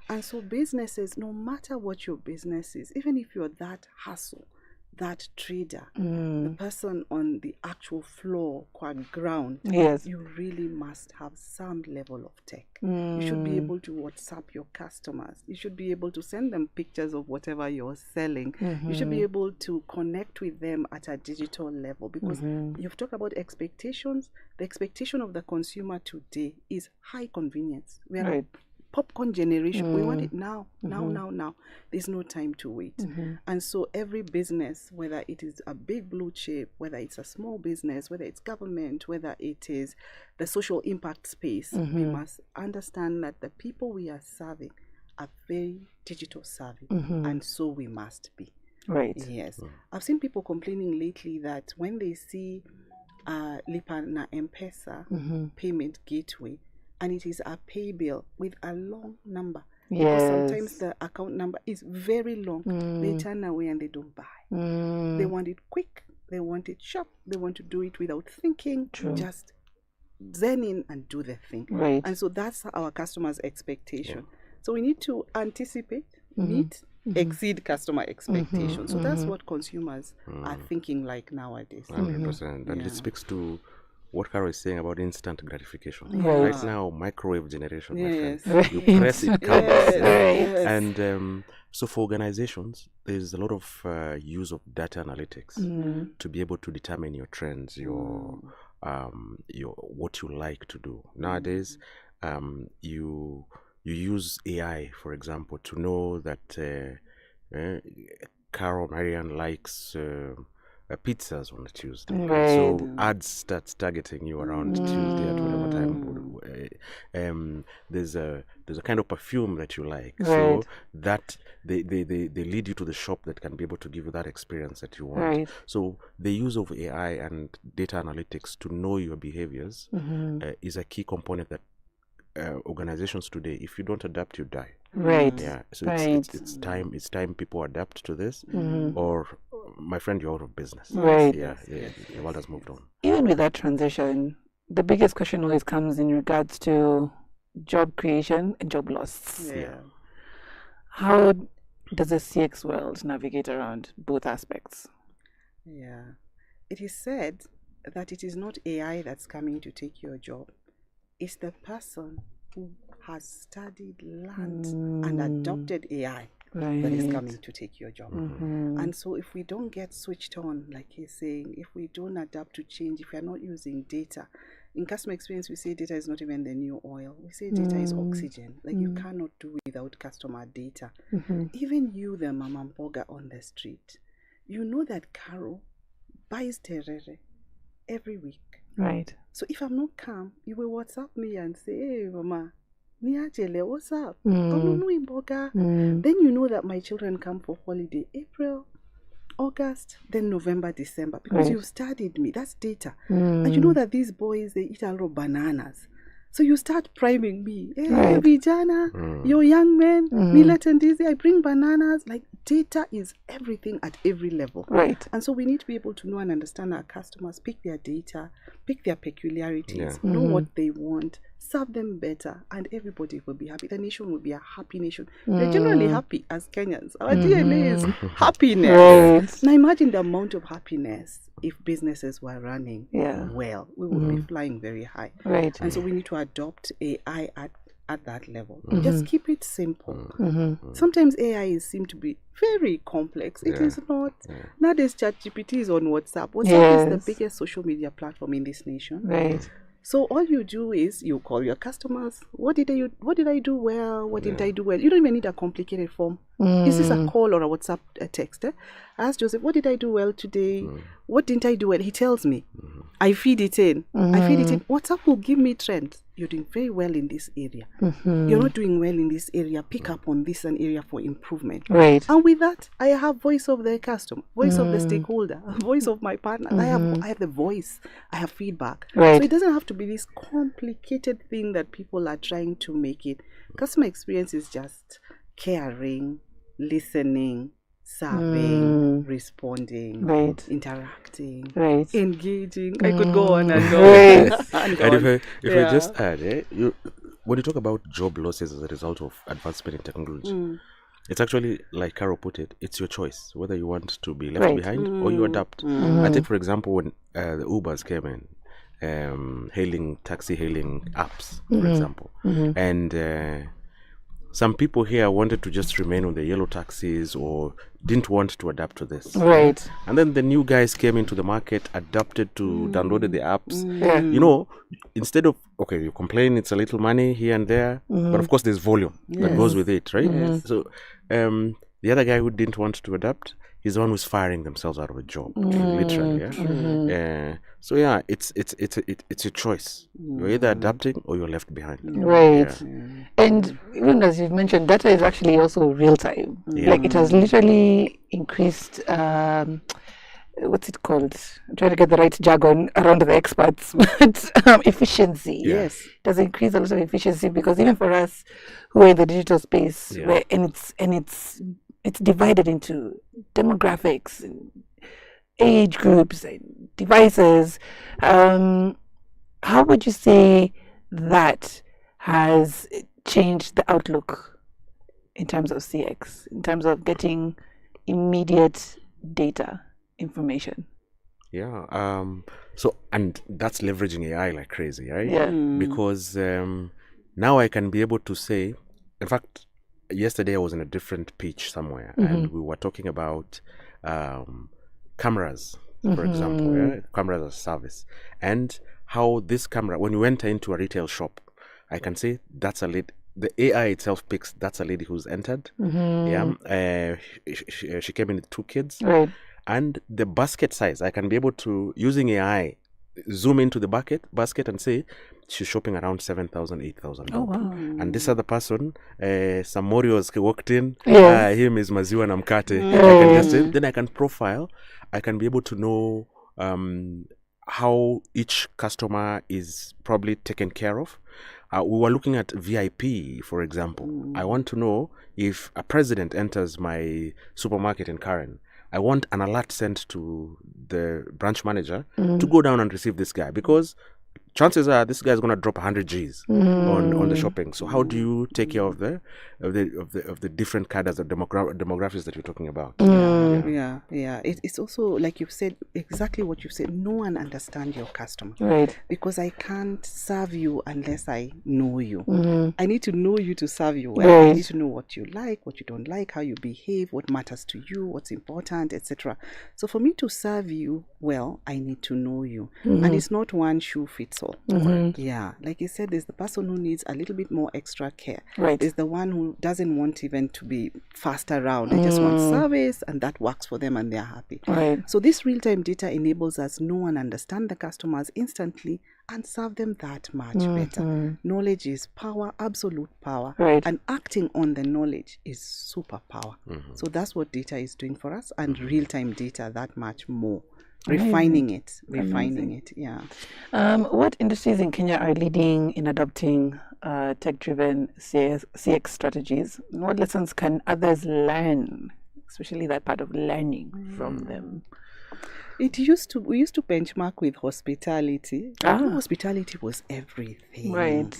And so businesses, no matter what your business is, even if you're that hustle, that trader, the person on the actual floor, ground, you really must have some level of tech. You should be able to WhatsApp your customers. You should be able to send them pictures of whatever you're selling. You should be able to connect with them at a digital level, because you've talked about expectations. The expectation of the consumer today is high convenience. We are a popcorn generation. We want it now. There's no time to wait. And so every business, whether it is a big blue chip, whether it's a small business, whether it's government, whether it is the social impact space, we must understand that the people we are serving are very digital savvy, and so we must be. Yes. I've seen people complaining lately that when they see Lipa na M-Pesa payment gateway, and it is a pay bill with a long number. Because sometimes the account number is very long. They turn away and they don't buy. They want it quick. They want it sharp. They want to do it without thinking. Just zen in and do the thing. And so that's our customers' expectation. So we need to anticipate, meet, exceed customer expectations. So that's what consumers are thinking like nowadays. 100%. And it speaks to what Carol is saying about instant gratification. Right now, microwave generation, my friend. You press it comes. And so for organizations, there's a lot of use of data analytics to be able to determine your trends, your what you like to do. Nowadays, you use AI, for example, to know that Carol Marianne likes pizzas on a Tuesday. So ads starts targeting you around Tuesday at whatever time. There's a kind of perfume that you like. So that they lead you to the shop that can be able to give you that experience that you want. So the use of AI and data analytics to know your behaviors is a key component that organizations today, if you don't adapt, you die. So it's time people adapt to this, or my friend, you're out of business. The world has moved on. Even with that transition, the biggest question always comes in regards to job creation and job loss. How does the CX world navigate around both aspects? It is said that it is not AI that's coming to take your job. It's the person who has studied, learned, and adopted AI that is coming to take your job. And so if we don't get switched on, like he's saying, if we don't adapt to change, if we are not using data, in customer experience, we say data is not even the new oil. We say data is oxygen. Like you cannot do without customer data. Even you, the mama mboga on the street, you know that Carol buys terere every week. Right. So if I'm not calm, you will WhatsApp me and say, hey, mama, niajele, what's up? Then you know that my children come for holiday April, August, then November, December, because you've studied me. That's data. And you know that these boys, they eat a lot of bananas. So you start priming me. Hey, Vijana, you're young men, millet and dizzy, I bring bananas. Like data is everything at every level. Right. And so we need to be able to know and understand our customers, pick their data, pick their peculiarities, know what they want, serve them better, and everybody will be happy. The nation will be a happy nation. We're generally happy as Kenyans. Our DNA is happiness. Now imagine the amount of happiness if businesses were running well. We would be flying very high. Right. And so we need to adopt AI at that level. Just keep it simple. Sometimes AI seem to be very complex. It is not. Nowadays, ChatGPT is on WhatsApp. WhatsApp is the biggest social media platform in this nation. Right. So all you do is you call your customers. What did I do well? What didn't I do well? You don't even need a complicated form. Is this a call or a WhatsApp text? I asked Joseph, what did I do well today? What didn't I do well? He tells me. I feed it in. WhatsApp will give me trends. You're doing very well in this area. You're not doing well in this area. Pick up on this an area for improvement. Right. And with that, I have voice of the customer, voice of the stakeholder, voice of my partner. I have the voice. I have feedback. Right. So it doesn't have to be this complicated thing that people are trying to make it. Customer experience is just caring, listening, serving, responding, interacting, engaging. I could go on and on. And if I just add, when you talk about job losses as a result of advancement in technology, it's actually, like Carol put it, it's your choice whether you want to be left behind or you adapt. I think, for example, when the Ubers came in, taxi hailing apps, for example, and some people here wanted to just remain on the yellow taxis or didn't want to adapt to this. Right. And then the new guys came into the market, adapted to, downloaded the apps. You know, instead of, you complain it's a little money here and there, but of course there's volume that goes with it, right? So the other guy who didn't want to adapt, he's the one who's firing themselves out of a job, literally. So it's your choice. You're either adapting or you're left behind. Right. And even as you've mentioned, data is actually also real time. Like it has literally increased. What's it called? I'm trying to get the right jargon around the experts, but efficiency. Yes. It has increased a lot of efficiency because even for us who are in the digital space, it's divided into demographics and age groups and devices. How would you say that has changed the outlook in terms of CX, in terms of getting immediate data information? So, and that's leveraging AI like crazy, right? Yeah. Because now I can be able to say, in fact, yesterday I was in a different pitch somewhere and we were talking about cameras, for example, cameras as a service, and how this camera, when you enter into a retail shop, I can say that's a lady. The AI itself picks that's a lady who's entered. She came in with 2 kids, and the basket size, I can be able to, using AI, zoom into the basket and say she's shopping around 7,000, 8,000. Oh, wow. And this other person, some Morios walked in, him is maziwa na mkate. I can just say, then I can profile, I can be able to know how each customer is probably taken care of. We were looking at VIP, for example. I want to know if a president enters my supermarket in Karen, I want an alert sent to the branch manager to go down and receive this guy, because chances are this guy's gonna drop 100 G's on the shopping. So how do you take care of the different cadres of demographics that you're talking about? Yeah. It's also like you've said, exactly what you've said. No one understands your customer, right? Because I can't serve you unless I know you. I need to know you to serve you well. Right. I need to know what you like, what you don't like, how you behave, what matters to you, what's important, etc. So for me to serve you well, I need to know you, and it's not one shoe fits all. Yeah, like you said, there's the person who needs a little bit more extra care. Right. There's the one who doesn't want even to be fast around. They just want service, and that works for them, and they're happy. Right. So this real-time data enables us know and understand the customers instantly and serve them that much better. Knowledge is power, absolute power. Right. And acting on the knowledge is superpower. So that's what data is doing for us, and real-time data that much more. Refining it, yeah. What industries in Kenya are leading in adopting tech-driven CX strategies? What lessons can others learn, especially that part of learning from them? We used to benchmark with hospitality. Hospitality was everything. Right.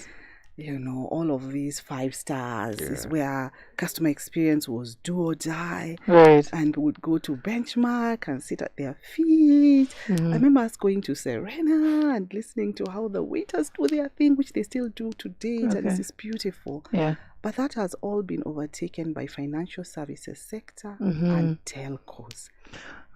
You know, all of these 5 stars is where customer experience was do or die. Right. And would go to benchmark and sit at their feet. I remember us going to Serena and listening to how the waiters do their thing, which they still do to date, and this is beautiful. Yeah. But that has all been overtaken by financial services sector and telcos.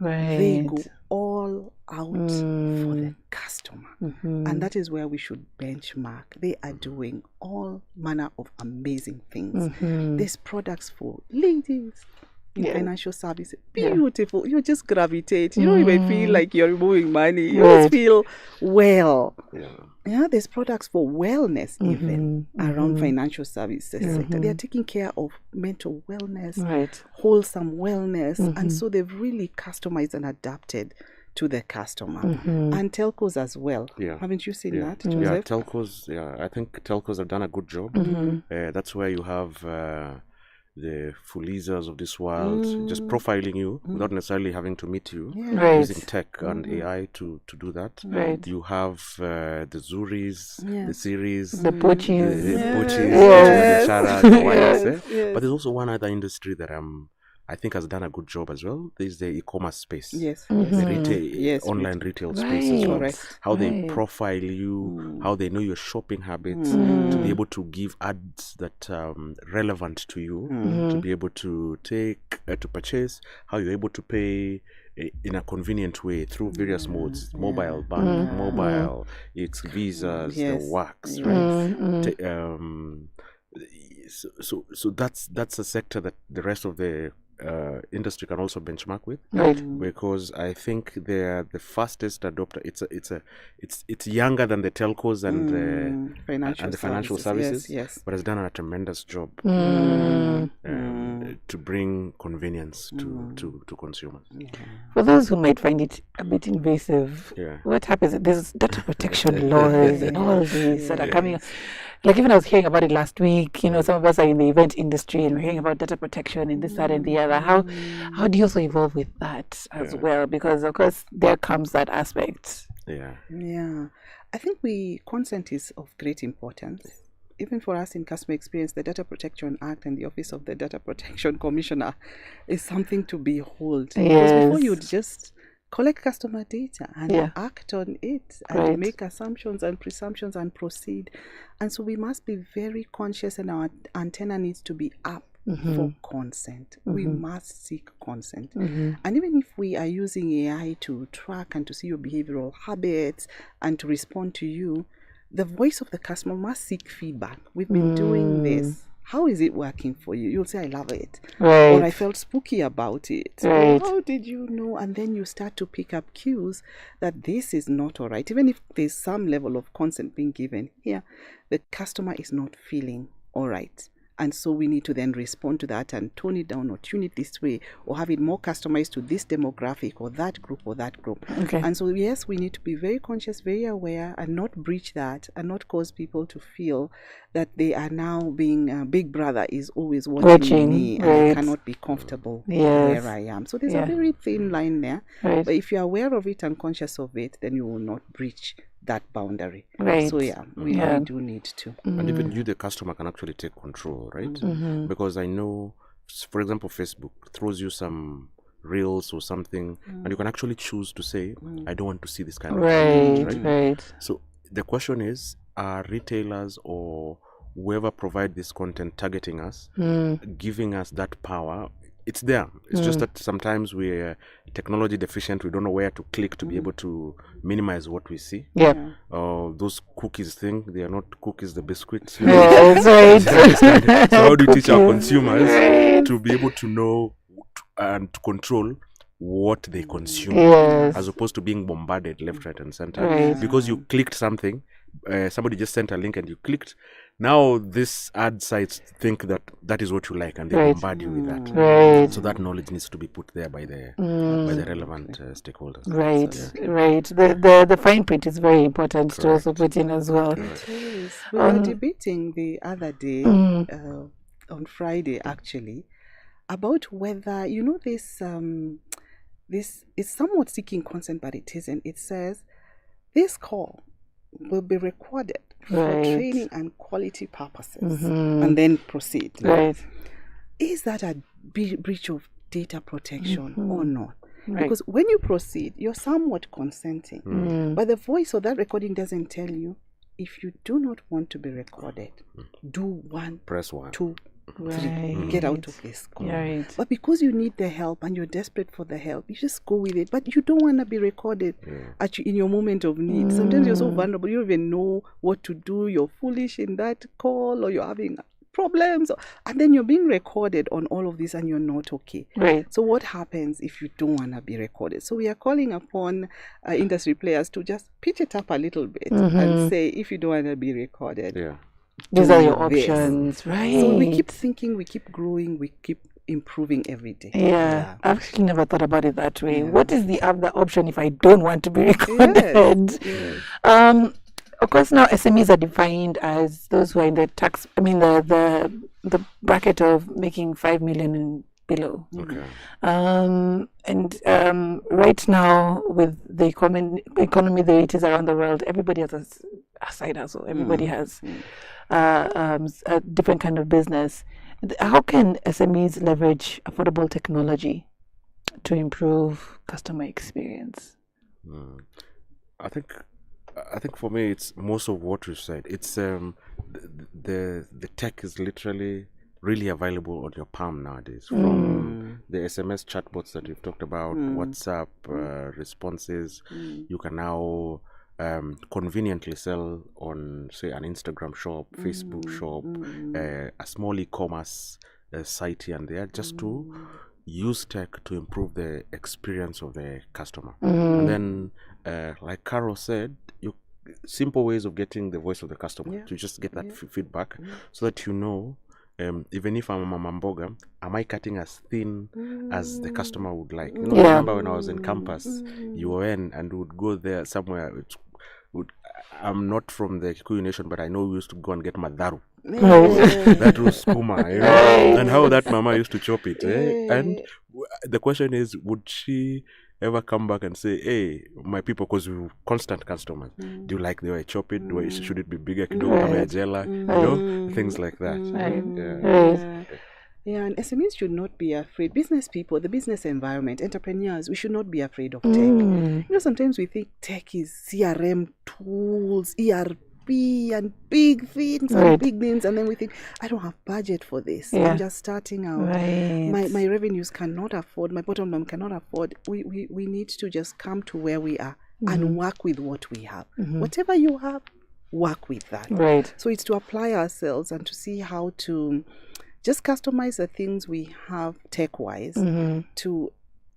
Right. They go all out for the customer. And that is where we should benchmark. They are doing all manner of amazing things. There's products for ladies in financial services. Beautiful. You just gravitate. You don't even feel like you're removing money. You just feel well. Yeah, there's products for wellness even around financial services sector. They are taking care of mental wellness, wholesome wellness, and so they've really customized and adapted to the customer. And telcos as well. Haven't you seen that, Joseph? Yeah, telcos. Yeah, I think telcos have done a good job. That's where you have the Fulizas of this world just profiling you without necessarily having to meet you, using tech and AI to do that. You have the Zuris, the series, the Pochis, but there's also one other industry that I think has done a good job as well. There's the e-commerce space, the retail, online retail space as well. How they profile you, how they know your shopping habits, to be able to give ads that relevant to you, to be able to take to purchase, how you're able to pay in a convenient way through various modes, mobile bank, mobile, it's visas, the works, right? So that's a sector that the rest of the industry can also benchmark with, because I think they're the fastest adopter. It's younger than the telcos and the financial services, but has done a tremendous job to bring convenience to consumers. For those who might find it a bit invasive, what happens? There's data protection laws and all these that are coming. Like even I was hearing about it last week. You know, some of us are in the event industry and we're hearing about data protection and this, that, and the other. How do you also evolve with that as well? Because of course there comes that aspect. I think consent is of great importance. Even for us in customer experience, the Data Protection Act and the Office of the Data Protection Commissioner is something to behold. Because before you just collect customer data and act on it and make assumptions and presumptions and proceed. And so we must be very conscious, and our antenna needs to be up for consent. We must seek consent. And even if we are using AI to track and to see your behavioral habits and to respond to you, the voice of the customer must seek feedback. We've been doing this. How is it working for you? You'll say, I love it. Or I felt spooky about it. Or, how did you know? And then you start to pick up cues that this is not all right. Even if there's some level of consent being given here, the customer is not feeling all right. And so we need to then respond to that and tone it down or tune it this way or have it more customized to this demographic or that group or that group. And so, yes, we need to be very conscious, very aware, and not breach that and not cause people to feel that they are now being Big Brother is always watching me and I cannot be comfortable where I am. So there's a very thin line there. But if you're aware of it and conscious of it, then you will not breach that boundary. Right. So yeah, we do need to. And even you, the customer, can actually take control, right? Because I know, for example, Facebook throws you some reels or something, and you can actually choose to say, I don't want to see this kind of content, right. So the question is, are retailers or whoever provide this content targeting us, giving us that power? It's there. It's just that sometimes we're technology deficient. We don't know where to click to be able to minimize what we see. Yeah. Those cookies thing, they are not cookies, the biscuits. Yes, right. So how do you teach our consumers to be able to know and to control what they consume, as opposed to being bombarded left, right, and center? Because you clicked something, somebody just sent a link and you clicked. Now this ad sites think that that is what you like, and they bombard you with that. So that knowledge needs to be put there by the relevant stakeholders. Right. The fine print is very important to also put in as well. It is. We were debating the other day, on Friday actually, about whether this is somewhat seeking consent, but it isn't. It says this call will be recorded for training and quality purposes, and then proceed. Is that a breach of data protection or not? Because when you proceed, you're somewhat consenting, but the voice of that recording doesn't tell you, if you do not want to be recorded, do press 1, 2, 3, get out of this call. But because you need the help and you're desperate for the help, you just go with it. But you don't want to be recorded in your moment of need. Sometimes you're so vulnerable, you don't even know what to do. You're foolish in that call, or you're having problems, and then you're being recorded on all of this, and you're not okay. So what happens if you don't want to be recorded? So we are calling upon industry players to just pitch it up a little bit and say, if you don't want to be recorded, these are your options, right? So we keep thinking, we keep growing, we keep improving every day. I've actually never thought about it that way. What is the other option if I don't want to be recorded? Of course, now SMEs are defined as those who are in the the bracket of making 5 million and below. Right now, with the economy the way it is around the world, everybody has a side hustle. Everybody has a different kind of business. How can SMEs leverage affordable technology to improve customer experience? I think for me, it's most of what you said. It's the tech is literally really available on your palm nowadays. From the SMS chatbots that you've talked about, WhatsApp responses, you can now conveniently sell on, say, an Instagram shop, Facebook shop, a small e-commerce site here and there, just to use tech to improve the experience of the customer. And then, like Carol said, simple ways of getting the voice of the customer, to just get that feedback, so that you know, even if I'm a mama mboga, am I cutting as thin as the customer would like? I remember when I was in campus, UN, and would go there somewhere. I'm not from the Kikuyu nation, but I know we used to go and get madaru. That was kuma, and how that mama used to chop it. And the question is, would she ever come back and say, hey, my people, because we're constant customers, do you like the way I chop it? Should it be bigger? Things like that. Yeah, and SMEs should not be afraid. Business people, the business environment, entrepreneurs, we should not be afraid of tech. Sometimes we think tech is CRM tools, ERP, and big things and big names, and then we think, I don't have budget for this. I'm just starting out. My revenues cannot afford, my bottom line cannot afford. We need to just come to where we are and work with what we have. Whatever you have, work with that. So it's to apply ourselves and to see how to just customize the things we have tech-wise to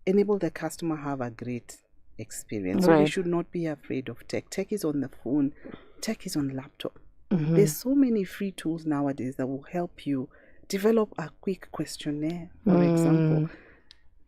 enable the customer have a great experience. So we should not be afraid of tech. Tech is on the phone. Tech is on laptop. There's so many free tools nowadays that will help you develop a quick questionnaire, for example.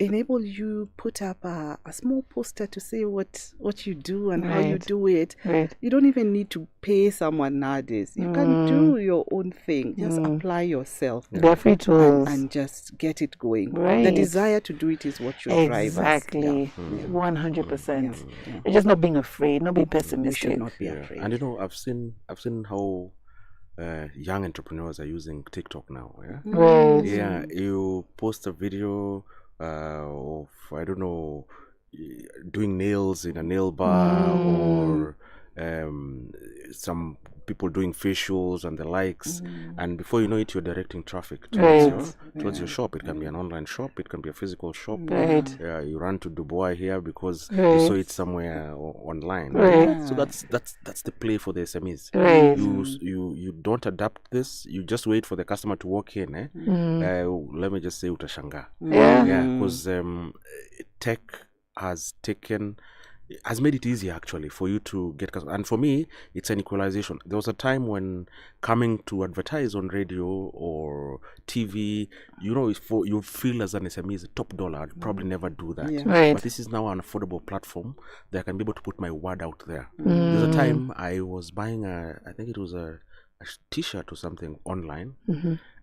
enable you put up a small poster to say what you do and how you Right. do it. Right. You don't even need to pay someone nowadays. You can do your own thing. Just apply yourself. They're free tools. And just get it going. Right. The desire to do it is what your drives. Exactly. 100%. It's just not being afraid, not being pessimistic. You should not be afraid. And you know, I've seen how young entrepreneurs are using TikTok now. Yeah, Right. Yeah, you post a video of, I don't know, doing nails in a nail bar, or some people doing facials and the likes, and before you know it, you're directing traffic towards your shop. It can be an online shop, it can be a physical shop. Right. You run to Dubai here because Right. you saw it somewhere online. Right. So that's the play for the SMEs. Right. You don't adapt this. You just wait for the customer to walk in. Let me just say utashanga. Yeah. Because tech has made it easier actually for you to get customers. And for me, it's an equalization. There was a time when coming to advertise on radio or TV, you know, you feel as an SME is a top dollar. I'd probably never do that. Yeah. Right. But this is now an affordable platform that I can be able to put my word out there. There's a time I was buying I think it was a t-shirt or something online.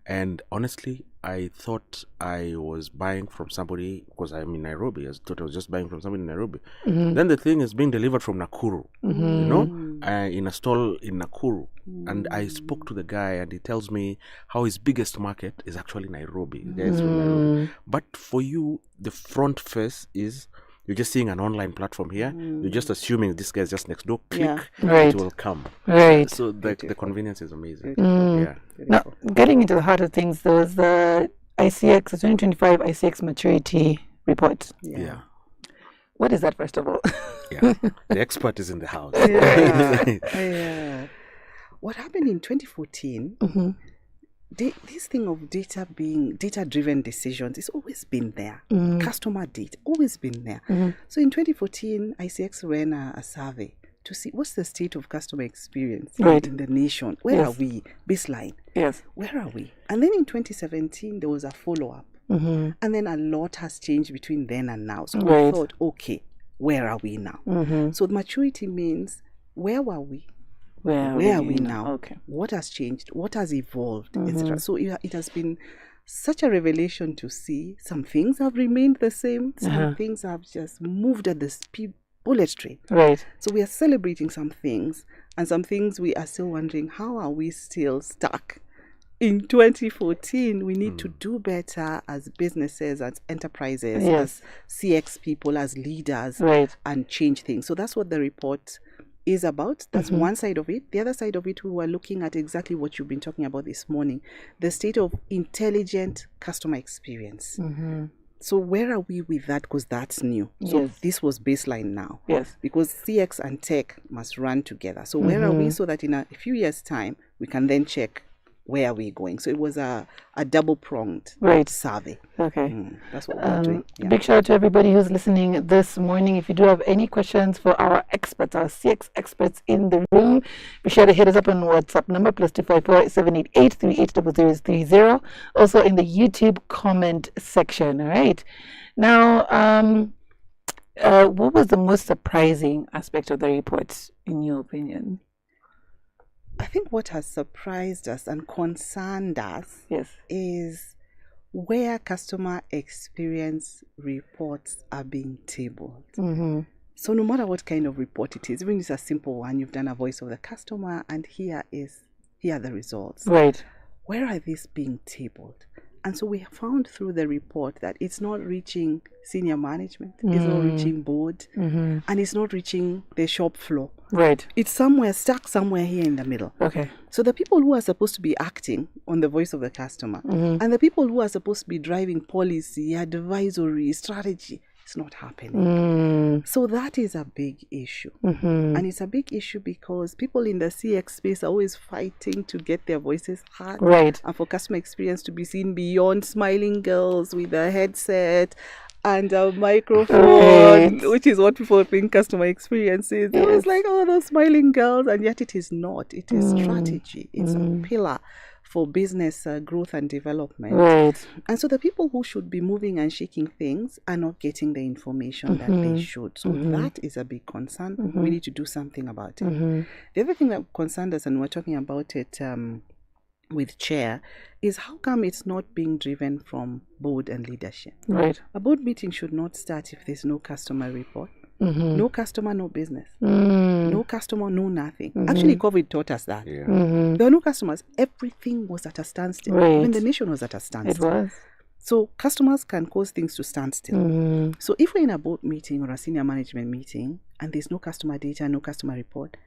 And honestly, I thought I was buying from somebody because I'm in Nairobi. I thought I was just buying from somebody in Nairobi. Then the thing is being delivered from Nakuru, you know, in a stall in Nakuru. And I spoke to the guy and he tells me how his biggest market is actually Nairobi. The guys from Nairobi. But for you, the front face is you're just seeing an online platform here. You're just assuming this guy's just next door. Click, Right. it will come. Right. So the convenience is amazing. Yeah. Now, getting into the heart of things, there was the ICX, the 2025 ICX maturity report. Yeah. What is that, first of all? Yeah. The expert is in the house. Yeah. What happened in 2014, this thing of data-driven decisions, it's always been there. Customer data, always been there. So in 2014, ICX ran a survey to see what's the state of customer experience in the nation. Where are we? Baseline. Yes. Where are we? And then in 2017, there was a follow-up. And then a lot has changed between then and now. So we thought, okay, where are we now? So maturity means, where were we? Where are we now? Okay. What has changed? What has evolved? Etc. So it has been such a revelation to see some things have remained the same. Some things have just moved at the bullet train. Right. So we are celebrating some things, and some things we are still wondering, how are we still stuck? In 2014, we need to do better as businesses, as enterprises, as CX people, as leaders, and change things. So that's what the report is about. That's one side of it. The other side of it, we were looking at exactly what you've been talking about this morning, the state of intelligent customer experience. So where are we with that? Because that's new. So this was baseline now. Yes. Because CX and tech must run together. So where are we, so that in a few years' time, we can then check where are we going. So it was a double-pronged survey. Okay. That's what we're doing. Yeah. Big shout out to everybody who's listening this morning. If you do have any questions for our experts, our CX experts in the room, be sure to hit us up on WhatsApp number +254 788 380030. Also in the YouTube comment section. All right. Now, what was the most surprising aspect of the report, in your opinion? I think what has surprised us and concerned us is where customer experience reports are being tabled. So no matter what kind of report it is, even if it's a simple one, you've done a voice of the customer and here are the results. Right. Where are these being tabled? And so we have found through the report that it's not reaching senior management, it's not reaching board, and it's not reaching the shop floor. Right. It's somewhere stuck somewhere here in the middle. Okay. So the people who are supposed to be acting on the voice of the customer and the people who are supposed to be driving policy, advisory, strategy, it's not happening. So that is a big issue. And it's a big issue because people in the CX space are always fighting to get their voices heard. Right. And for customer experience to be seen beyond smiling girls with a headset and a microphone, which is what people think customer experience is. It's like, oh, those smiling girls. And yet it is not. It is strategy. It's a pillar for business growth and development. Right. And so the people who should be moving and shaking things are not getting the information that they should. So that is a big concern. We need to do something about it. The other thing that concerned us, and we're talking about it with chair, is how come it's not being driven from board and leadership? Right. A board meeting should not start if there's no customer report. No customer, no business. No customer, no nothing. Actually, COVID taught us that. There were no customers. Everything was at a standstill. Right. Even the nation was at a standstill. It was. So customers can cause things to stand still. So if we're in a board meeting or a senior management meeting and there's no customer data, no customer report,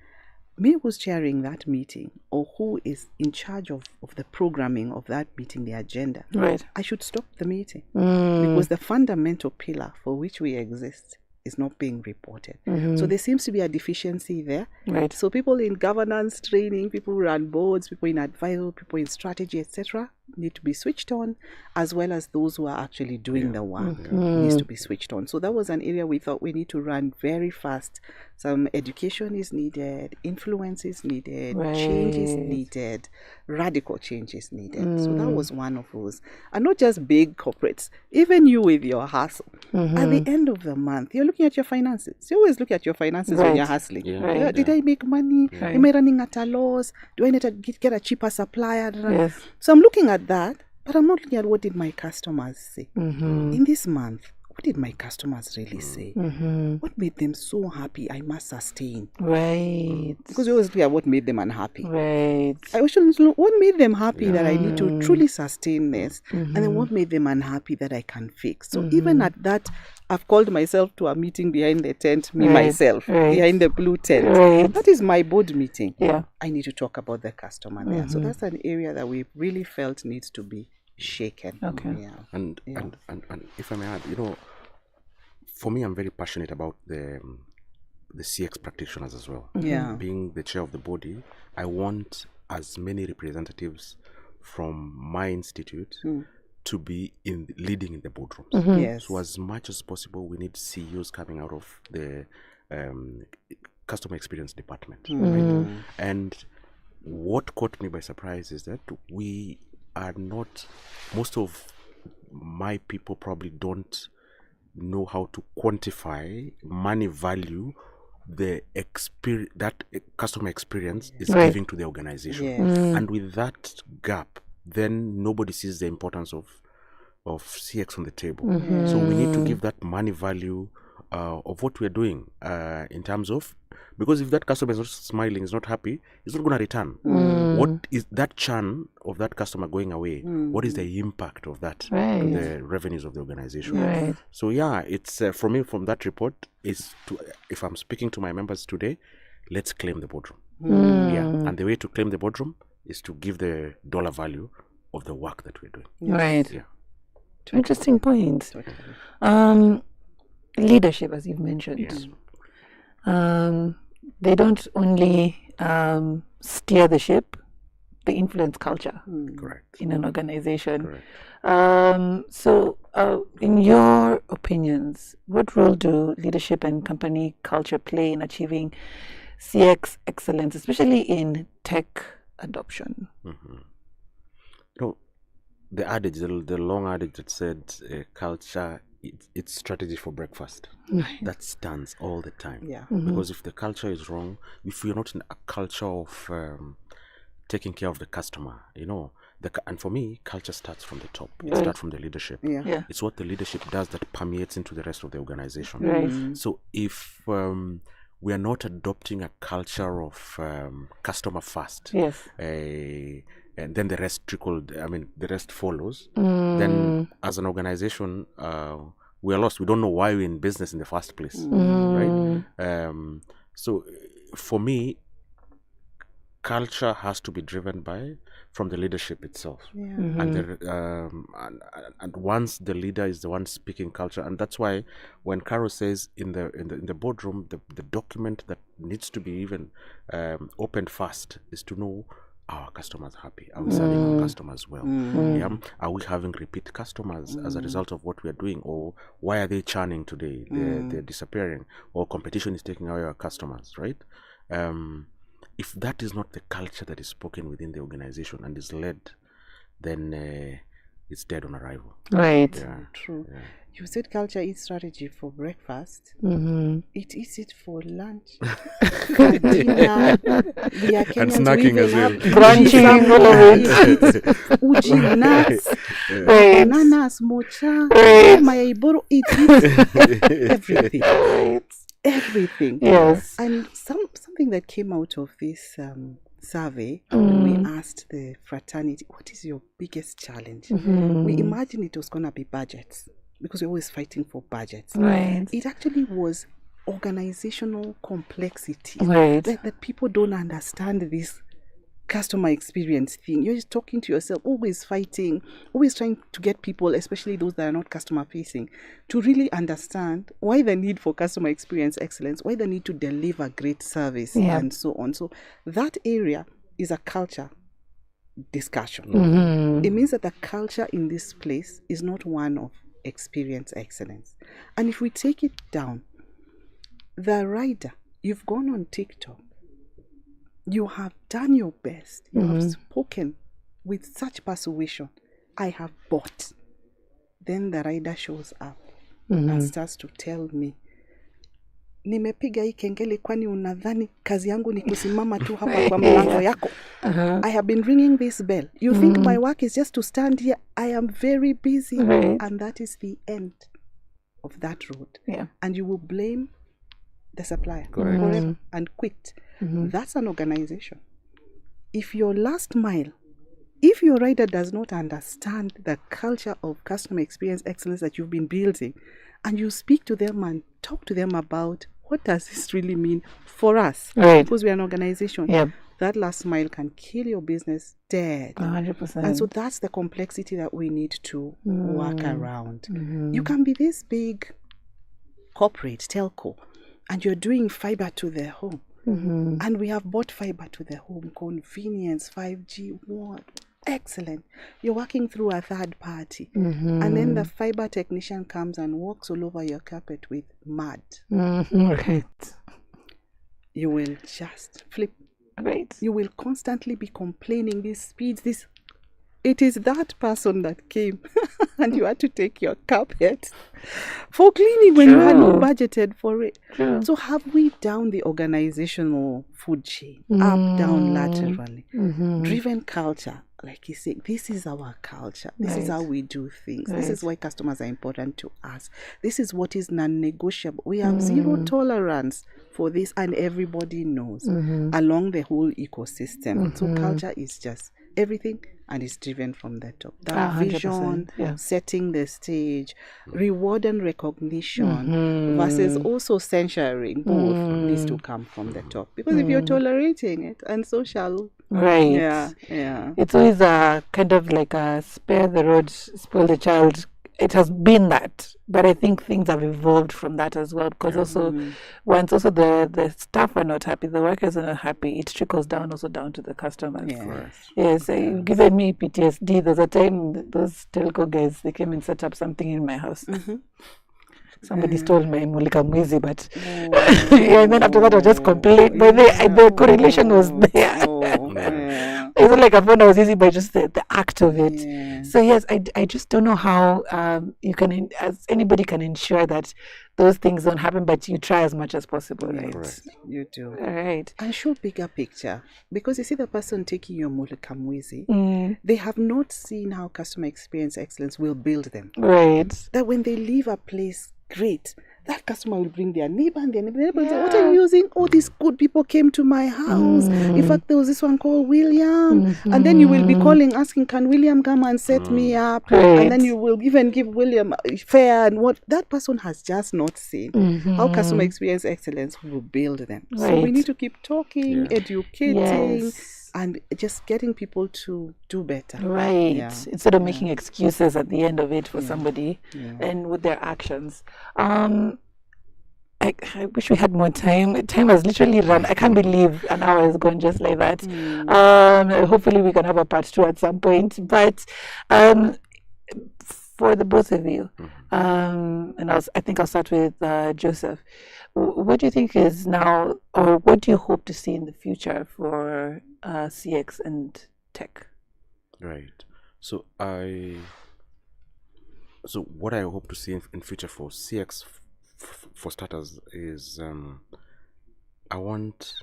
me who's chairing that meeting or who is in charge of the programming of that meeting, the agenda, right, I should stop the meeting because the fundamental pillar for which we exist is not being reported. So there seems to be a deficiency there. Right. So people in governance training, people who run boards, people in advisory, people in strategy, etc., need to be switched on, as well as those who are actually doing the work needs to be switched on. So that was an area we thought we need to run very fast. Some education is needed, influence is needed, change is needed, radical change is needed. So that was one of those. And not just big corporates, even you with your hustle. At the end of the month, you're looking at your finances. You always look at your finances when you're hustling. Did I make money? Am I running at a loss? Do I need to get a cheaper supplier? Yes. So I'm looking at that, but I'm not looking at what did my customers say. In this month, what did my customers really say? What made them so happy I must sustain? Right. Because we always look at what made them unhappy. Right. I should look what made them happy that I need to truly sustain this, and then what made them unhappy that I can fix. So even at that, I've called myself to a meeting behind the tent, myself, behind the blue tent. That is my board meeting. I need to talk about the customer there. So that's an area that we really felt needs to be shaken. And if I may add, for me, I'm very passionate about the CX practitioners as well. Being the chair of the body, I want as many representatives from my institute to be leading in the boardrooms. So as much as possible, we need CEOs coming out of the customer experience department. Right? And what caught me by surprise is that we are not, most of my people probably don't know how to quantify money value the experience that customer experience is giving to the organization. And with that gap, then nobody sees the importance of CX on the table. So we need to give that money value of what we're doing in terms of, because if that customer is not smiling, is not happy, it's not going to return. What is that churn of that customer going away? What is the impact of that to the revenues of the organization? So it's for me, from that report, is to, if I'm speaking to my members today, let's claim the boardroom. And the way to claim the boardroom is to give the dollar value of the work that we're doing. Interesting point. Leadership, as you've mentioned. They don't only steer the ship, they influence culture in an organization. So in your opinions, what role do leadership and company culture play in achieving CX excellence, especially in tech adoption? The adage, the long adage that said culture, it's strategy for breakfast. That stands all the time. Because if the culture is wrong, if we're not in a culture of taking care of the customer, and for me, culture starts from the top. It starts from the leadership. It's what the leadership does that permeates into the rest of the organization. So if we are not adopting a culture of customer first, and then the rest the rest follows, then as an organization, we are lost. We don't know why we're in business in the first place, right? So for me, culture has to be driven from the leadership itself. And once the leader is the one speaking culture, and that's why when Caro says in the boardroom, the document that needs to be even opened first is to know, are our customers happy? Are we serving our customers well? Are we having repeat customers as a result of what we are doing? Or why are they churning today? They're disappearing. Or competition is taking away our customers, right? if that is not the culture that is spoken within the organization and is led, then it's dead on arrival. Right. Yeah. True. Yeah. You said culture eats strategy for breakfast. Mm-hmm. It eats it for lunch, for dinner. We are And Kenyans, snacking we as even well. have Brunching, all of it. uji, nuts, Right. bananas, mocha, Right. mayaboro. It eats everything. Right. Everything. Yes. And something that came out of this survey, when we asked the fraternity, what is your biggest challenge? We imagined it was going to be budgets, because we're always fighting for budgets. Right. It actually was organizational complexity. Right. That people don't understand this customer experience thing. You're just talking to yourself, always fighting, always trying to get people, especially those that are not customer facing, to really understand why the need for customer experience excellence, why the need to deliver great service, and so on. So that area is a culture discussion. It means that the culture in this place is not one of experience excellence. And if we take it down, the rider, you've gone on TikTok, you have done your best, you have spoken with such persuasion, I have bought. Then the rider shows up and starts to tell me, nimepiga hii kengele kwani unadhani kazi yangu ni kusimama tu hapa kwa mlango yako? I have been ringing this bell. You think my work is just to stand here? I am very busy. And that is the end of that road. And you will blame the supplier forever and quit. That's an organization. If your last mile, if your rider does not understand the culture of customer experience excellence that you've been building, and you speak to them and talk to them about what does this really mean for us, because we are an organization, that last mile can kill your business dead. 100%. And so that's the complexity that we need to work around. You can be this big corporate telco, and you're doing fiber to the home. And we have bought fiber to the home, convenience, 5G, what? Excellent. You're working through a third party. And then the fiber technician comes and walks all over your carpet with mud. Right. You will just flip. Right. You will constantly be complaining these speeds, this. It is that person that came and you had to take your carpet for cleaning when you hadn't budgeted for it. So have we down the organizational food chain, up, down, laterally, driven culture? Like you say, this is our culture. This is how we do things. This is why customers are important to us. This is what is non-negotiable. We have zero tolerance for this, and everybody knows along the whole ecosystem. So culture is just everything, and it's driven from the top. That vision, setting the stage, reward and recognition versus also censuring, both needs to come from the top. Because if you're tolerating it, and so shall right. Yeah. It's always a kind of like a spare the rod, spoil the child. It has been that, but I think things have evolved from that as well, because also once also the staff are not happy, the workers are not happy, it trickles down also down to the customers. Yes, you've given me PTSD. There's a time those telco guys, they came and set up something in my house. Somebody stole my mulika mwizi, but and then after that I just complained, but the correlation was there. It's not like I found I was easy by just the act of it. So yes, I just don't know how you can, as anybody can ensure that those things don't happen, but you try as much as possible, right? You do. All right. And show bigger picture, because you see the person taking your mulika mwizi, they have not seen how customer experience excellence will build them. Right. That when they leave a place, great, that customer will bring their neighbor, and their neighbor will say, what are you using? Oh, these good people came to my house. In fact, there was this one called William. And then you will be calling, asking, can William come and set me up? Right. And then you will even give William fare, and what that person has just not seen. How customer experience excellence will build them. Right. So we need to keep talking, educating, and just getting people to do better. Right. Instead of making excuses at the end of it for somebody and with their actions. I wish we had more time. Time has literally run. I can't believe an hour has gone just like that. Hopefully we can have a part 2 at some point. But for the both of you, and I think I'll start with Joseph. What do you think is now, or what do you hope to see in the future for CX and tech? Right. So what I hope to see in future for CX, for starters, is I want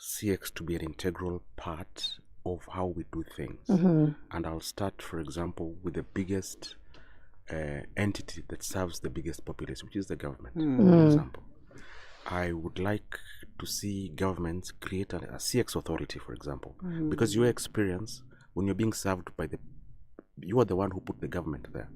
CX to be an integral part of how we do things. And I'll start, for example, with the biggest entity that serves the biggest population, which is the government, for example. I would like to see governments create a CX authority, for example, because your experience, when you're being served by you are the one who put the government there.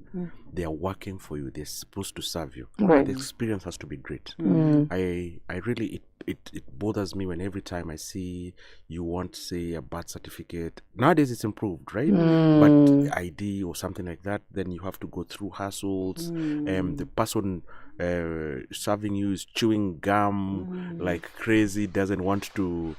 They are working for you. They're supposed to serve you. Right. The experience has to be great. I really, it bothers me when every time I see you want, say, a birth certificate. Nowadays it's improved, right? But ID or something like that, then you have to go through hassles. The person serving you is chewing gum like crazy, doesn't want to...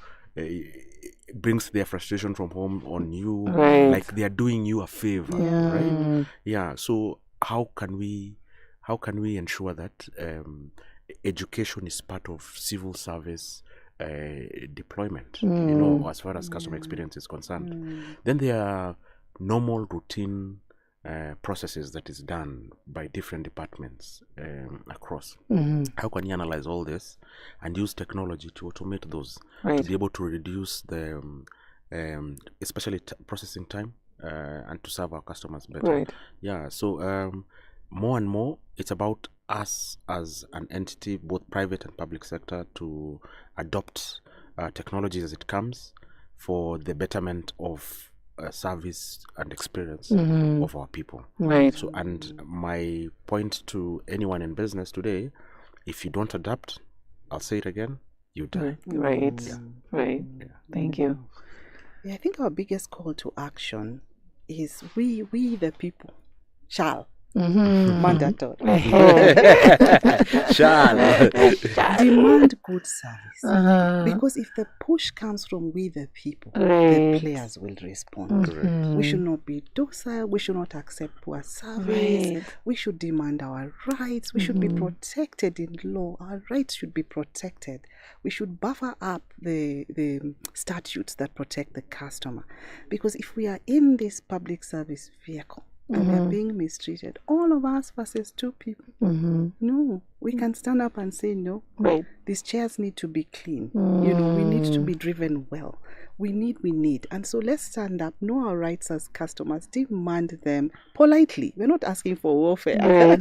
brings their frustration from home on you, like they are doing you a favor, right? Yeah. So how can we ensure that education is part of civil service deployment? As far as customer experience is concerned, then there are normal routine processes that is done by different departments across. How can you analyze all this and use technology to automate those, to be able to reduce the especially processing time and to serve our customers better? Yeah. So more and more it's about us as an entity, both private and public sector, to adopt technology as it comes for the betterment of service and experience of our people. So, and my point to anyone in business today, if you don't adapt, I'll say it again, you die. Thank you. Yeah, I think our biggest call to action is we the people shall mandatory shall demand good service, because if the push comes from we the people, the players will respond. We should not be docile. We should not accept poor service. We should demand our rights. We should be protected in law. Our rights should be protected. We should buffer up the statutes that protect the customer, because if we are in this public service vehicle and we are being mistreated, all of us versus two people, no, we can stand up and say no. These chairs need to be clean. We need to be driven well. We need. And so let's stand up, know our rights as customers, demand them politely. We're not asking for warfare.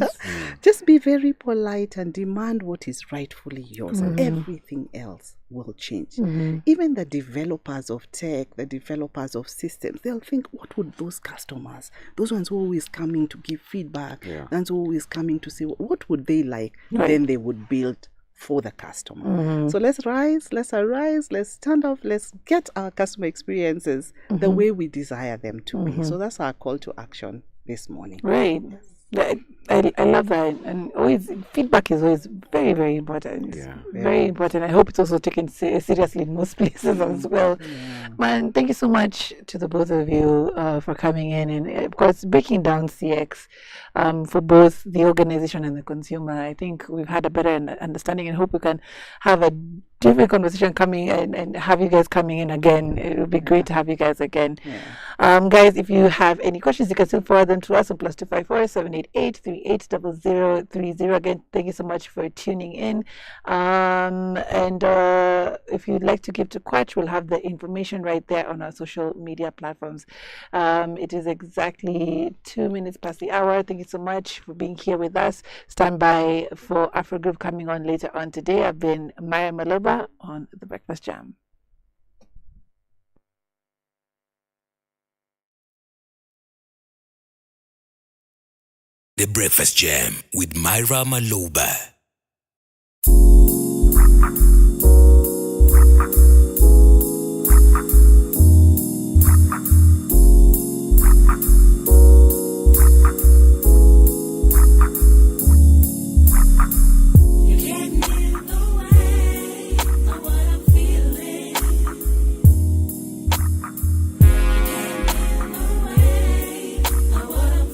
Just be very polite and demand what is rightfully yours, and everything else will change. Even the developers of tech, the developers of systems, they'll think, what would those customers, those ones who are always coming to give feedback, ones who are always coming to say, what would they like? Then they would build for the customer. So let's arise, let's stand up, let's get our customer experiences the way we desire them to be. So that's our call to action this morning. I love that, and always feedback is always very, very important. Very important. I hope it's also taken seriously in most places as well. Man, thank you so much to the both of you for coming in, and of course breaking down CX for both the organization and the consumer. I think we've had a better understanding, and hope we can have a different conversation coming and have you guys coming in again. It would be great to have you guys again. Guys, if you have any questions, you can still forward them to us on +254 788 380030. Again, thank you so much for tuning in. And if you'd like to give to Quatch, we'll have the information right there on our social media platforms. It is exactly 2 minutes past the hour. Thank you so much for being here with us. Stand by for Afro Group coming on later on today. I've been Myra Maloba on The Breakfast Jam. The Breakfast Jam with Myra Maloba.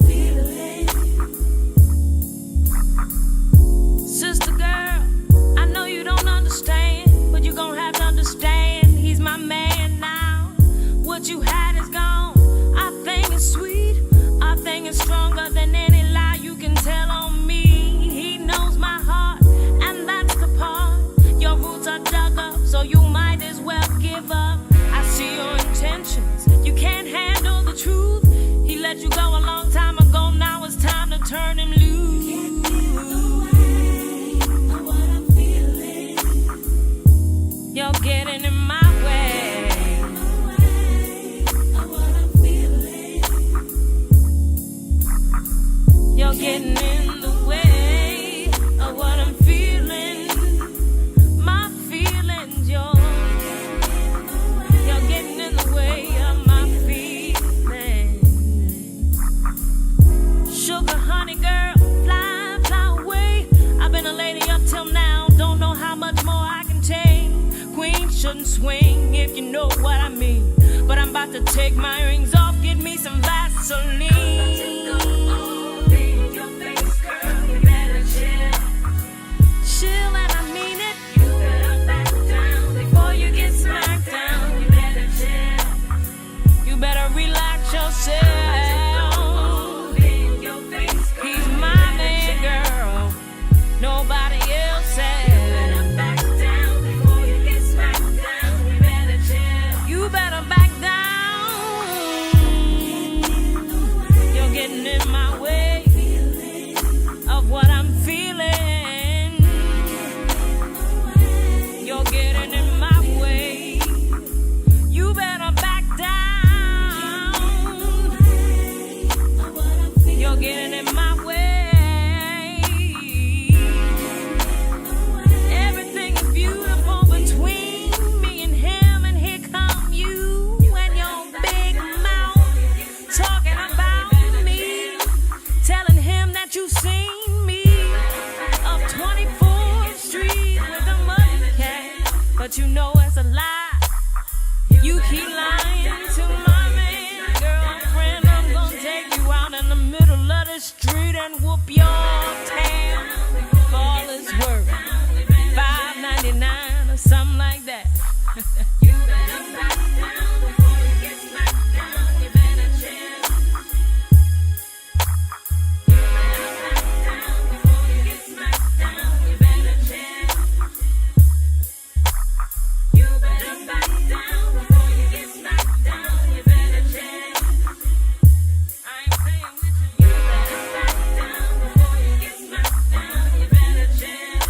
Feeling so you might as well give up. I see your intentions, you can't handle the truth. He let you go a long time ago, now it's time to turn him loose. You can't feel the way of what I'm feeling. You're getting in my way of what I'm feeling. You're getting in the way of what I'm feeling. My feelings, you're getting in the way of my feelings. Sugar honey girl, fly, fly away. I've been a lady up till now, don't know how much more I can take. Queen shouldn't swing if you know what I mean. But I'm about to take my rings off, get me some Vaseline. Chill and I mean it. You better back down before you get smacked down. You better chill. You better relax yourself. He's my man, girl. Nobody else. You better back down before you get smacked down. You better chill. You better back down. You're getting in my way of what I'm feeling. You're getting in my way. You better back down. You're getting in my way. Everything is beautiful between me and him, and here come you and your big mouth talking about me, telling him that you've seen me up 24th Street with a muddy cat. But you know it's a lie. You keep lying to my man, girlfriend. I'm gonna take you out in the middle of the street and whoop your tail for all it's worth. $5.99 or something like that. You better back down before you get smacked down. You better chill. You better back down before you get smacked down. You better chill. You better back down before you get smacked down. You better chill. I ain't playing with you. You better back down before you get smacked down. You better chill.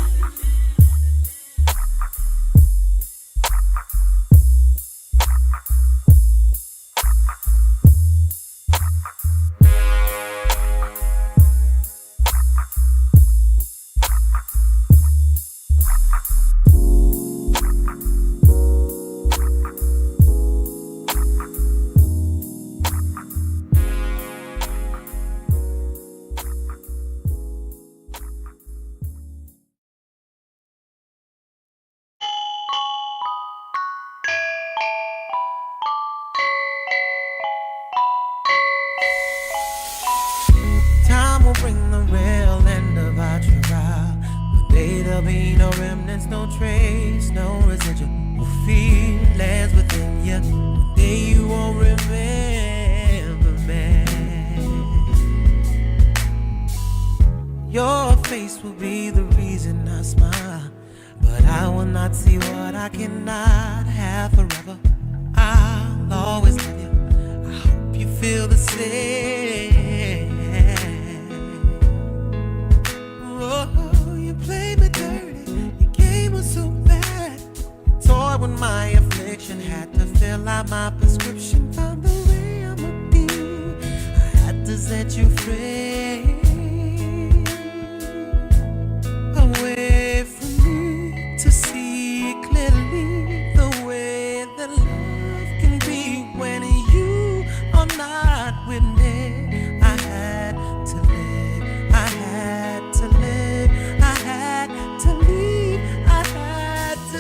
Time will bring the real end of our trial. One day there'll be no remnants, no trace, no residual feelings within you. One day you won't remember me. Your face will be the reason I smile, but I will not see what I cannot have forever. I'll always love you. I hope you feel the same. Oh, you played me dirty. Your game was so bad. You toyed with my affliction, had to fill out my prescription. Found the way I'ma be. I had to set you free. Away from me to see clearly the way that love can be when you are not with me. I had to live, I had to live, I had to leave, I had to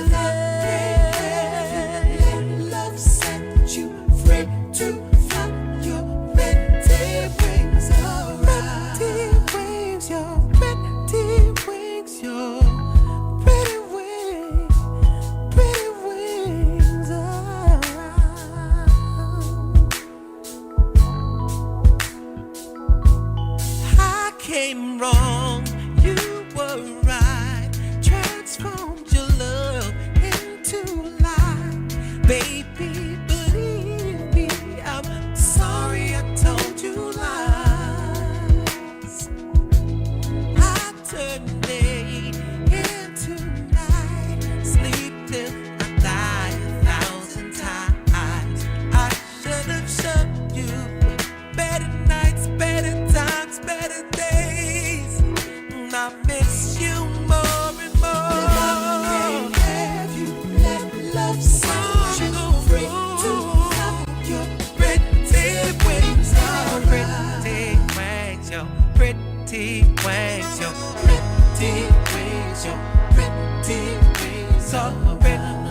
live. Love set you free to fly your pretty wings around.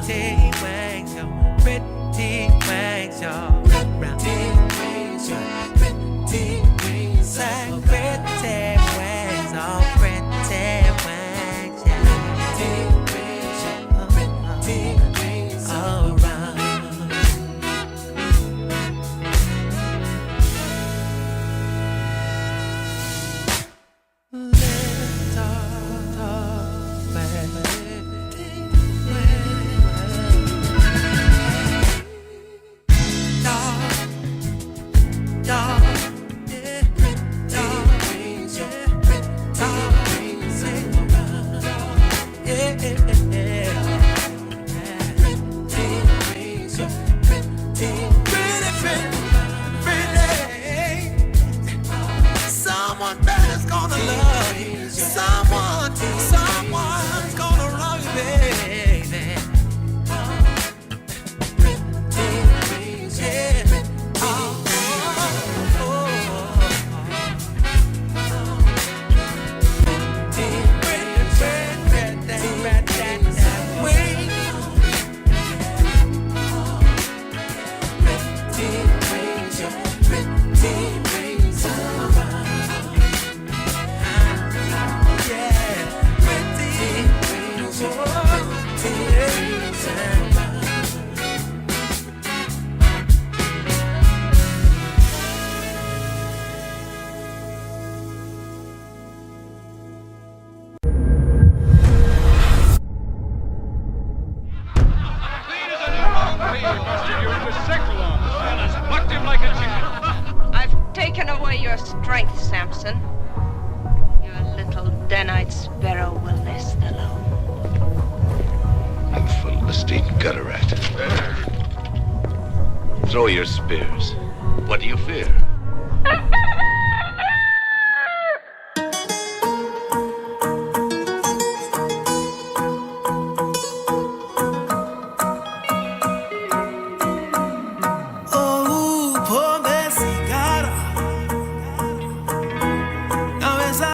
pretty wings, your pretty wings, your pretty wings, your pretty wings, like pretty wings, oh pretty wings, yeah. Pretty wings, all around. Someone better's gonna love you. Someone's gonna love you, baby. Yeah. Oh, oh, oh. I've taken away your strength, Samson. Your little Danite sparrow will nest alone. You Philistine gutter rat. Throw your spears. What do you fear?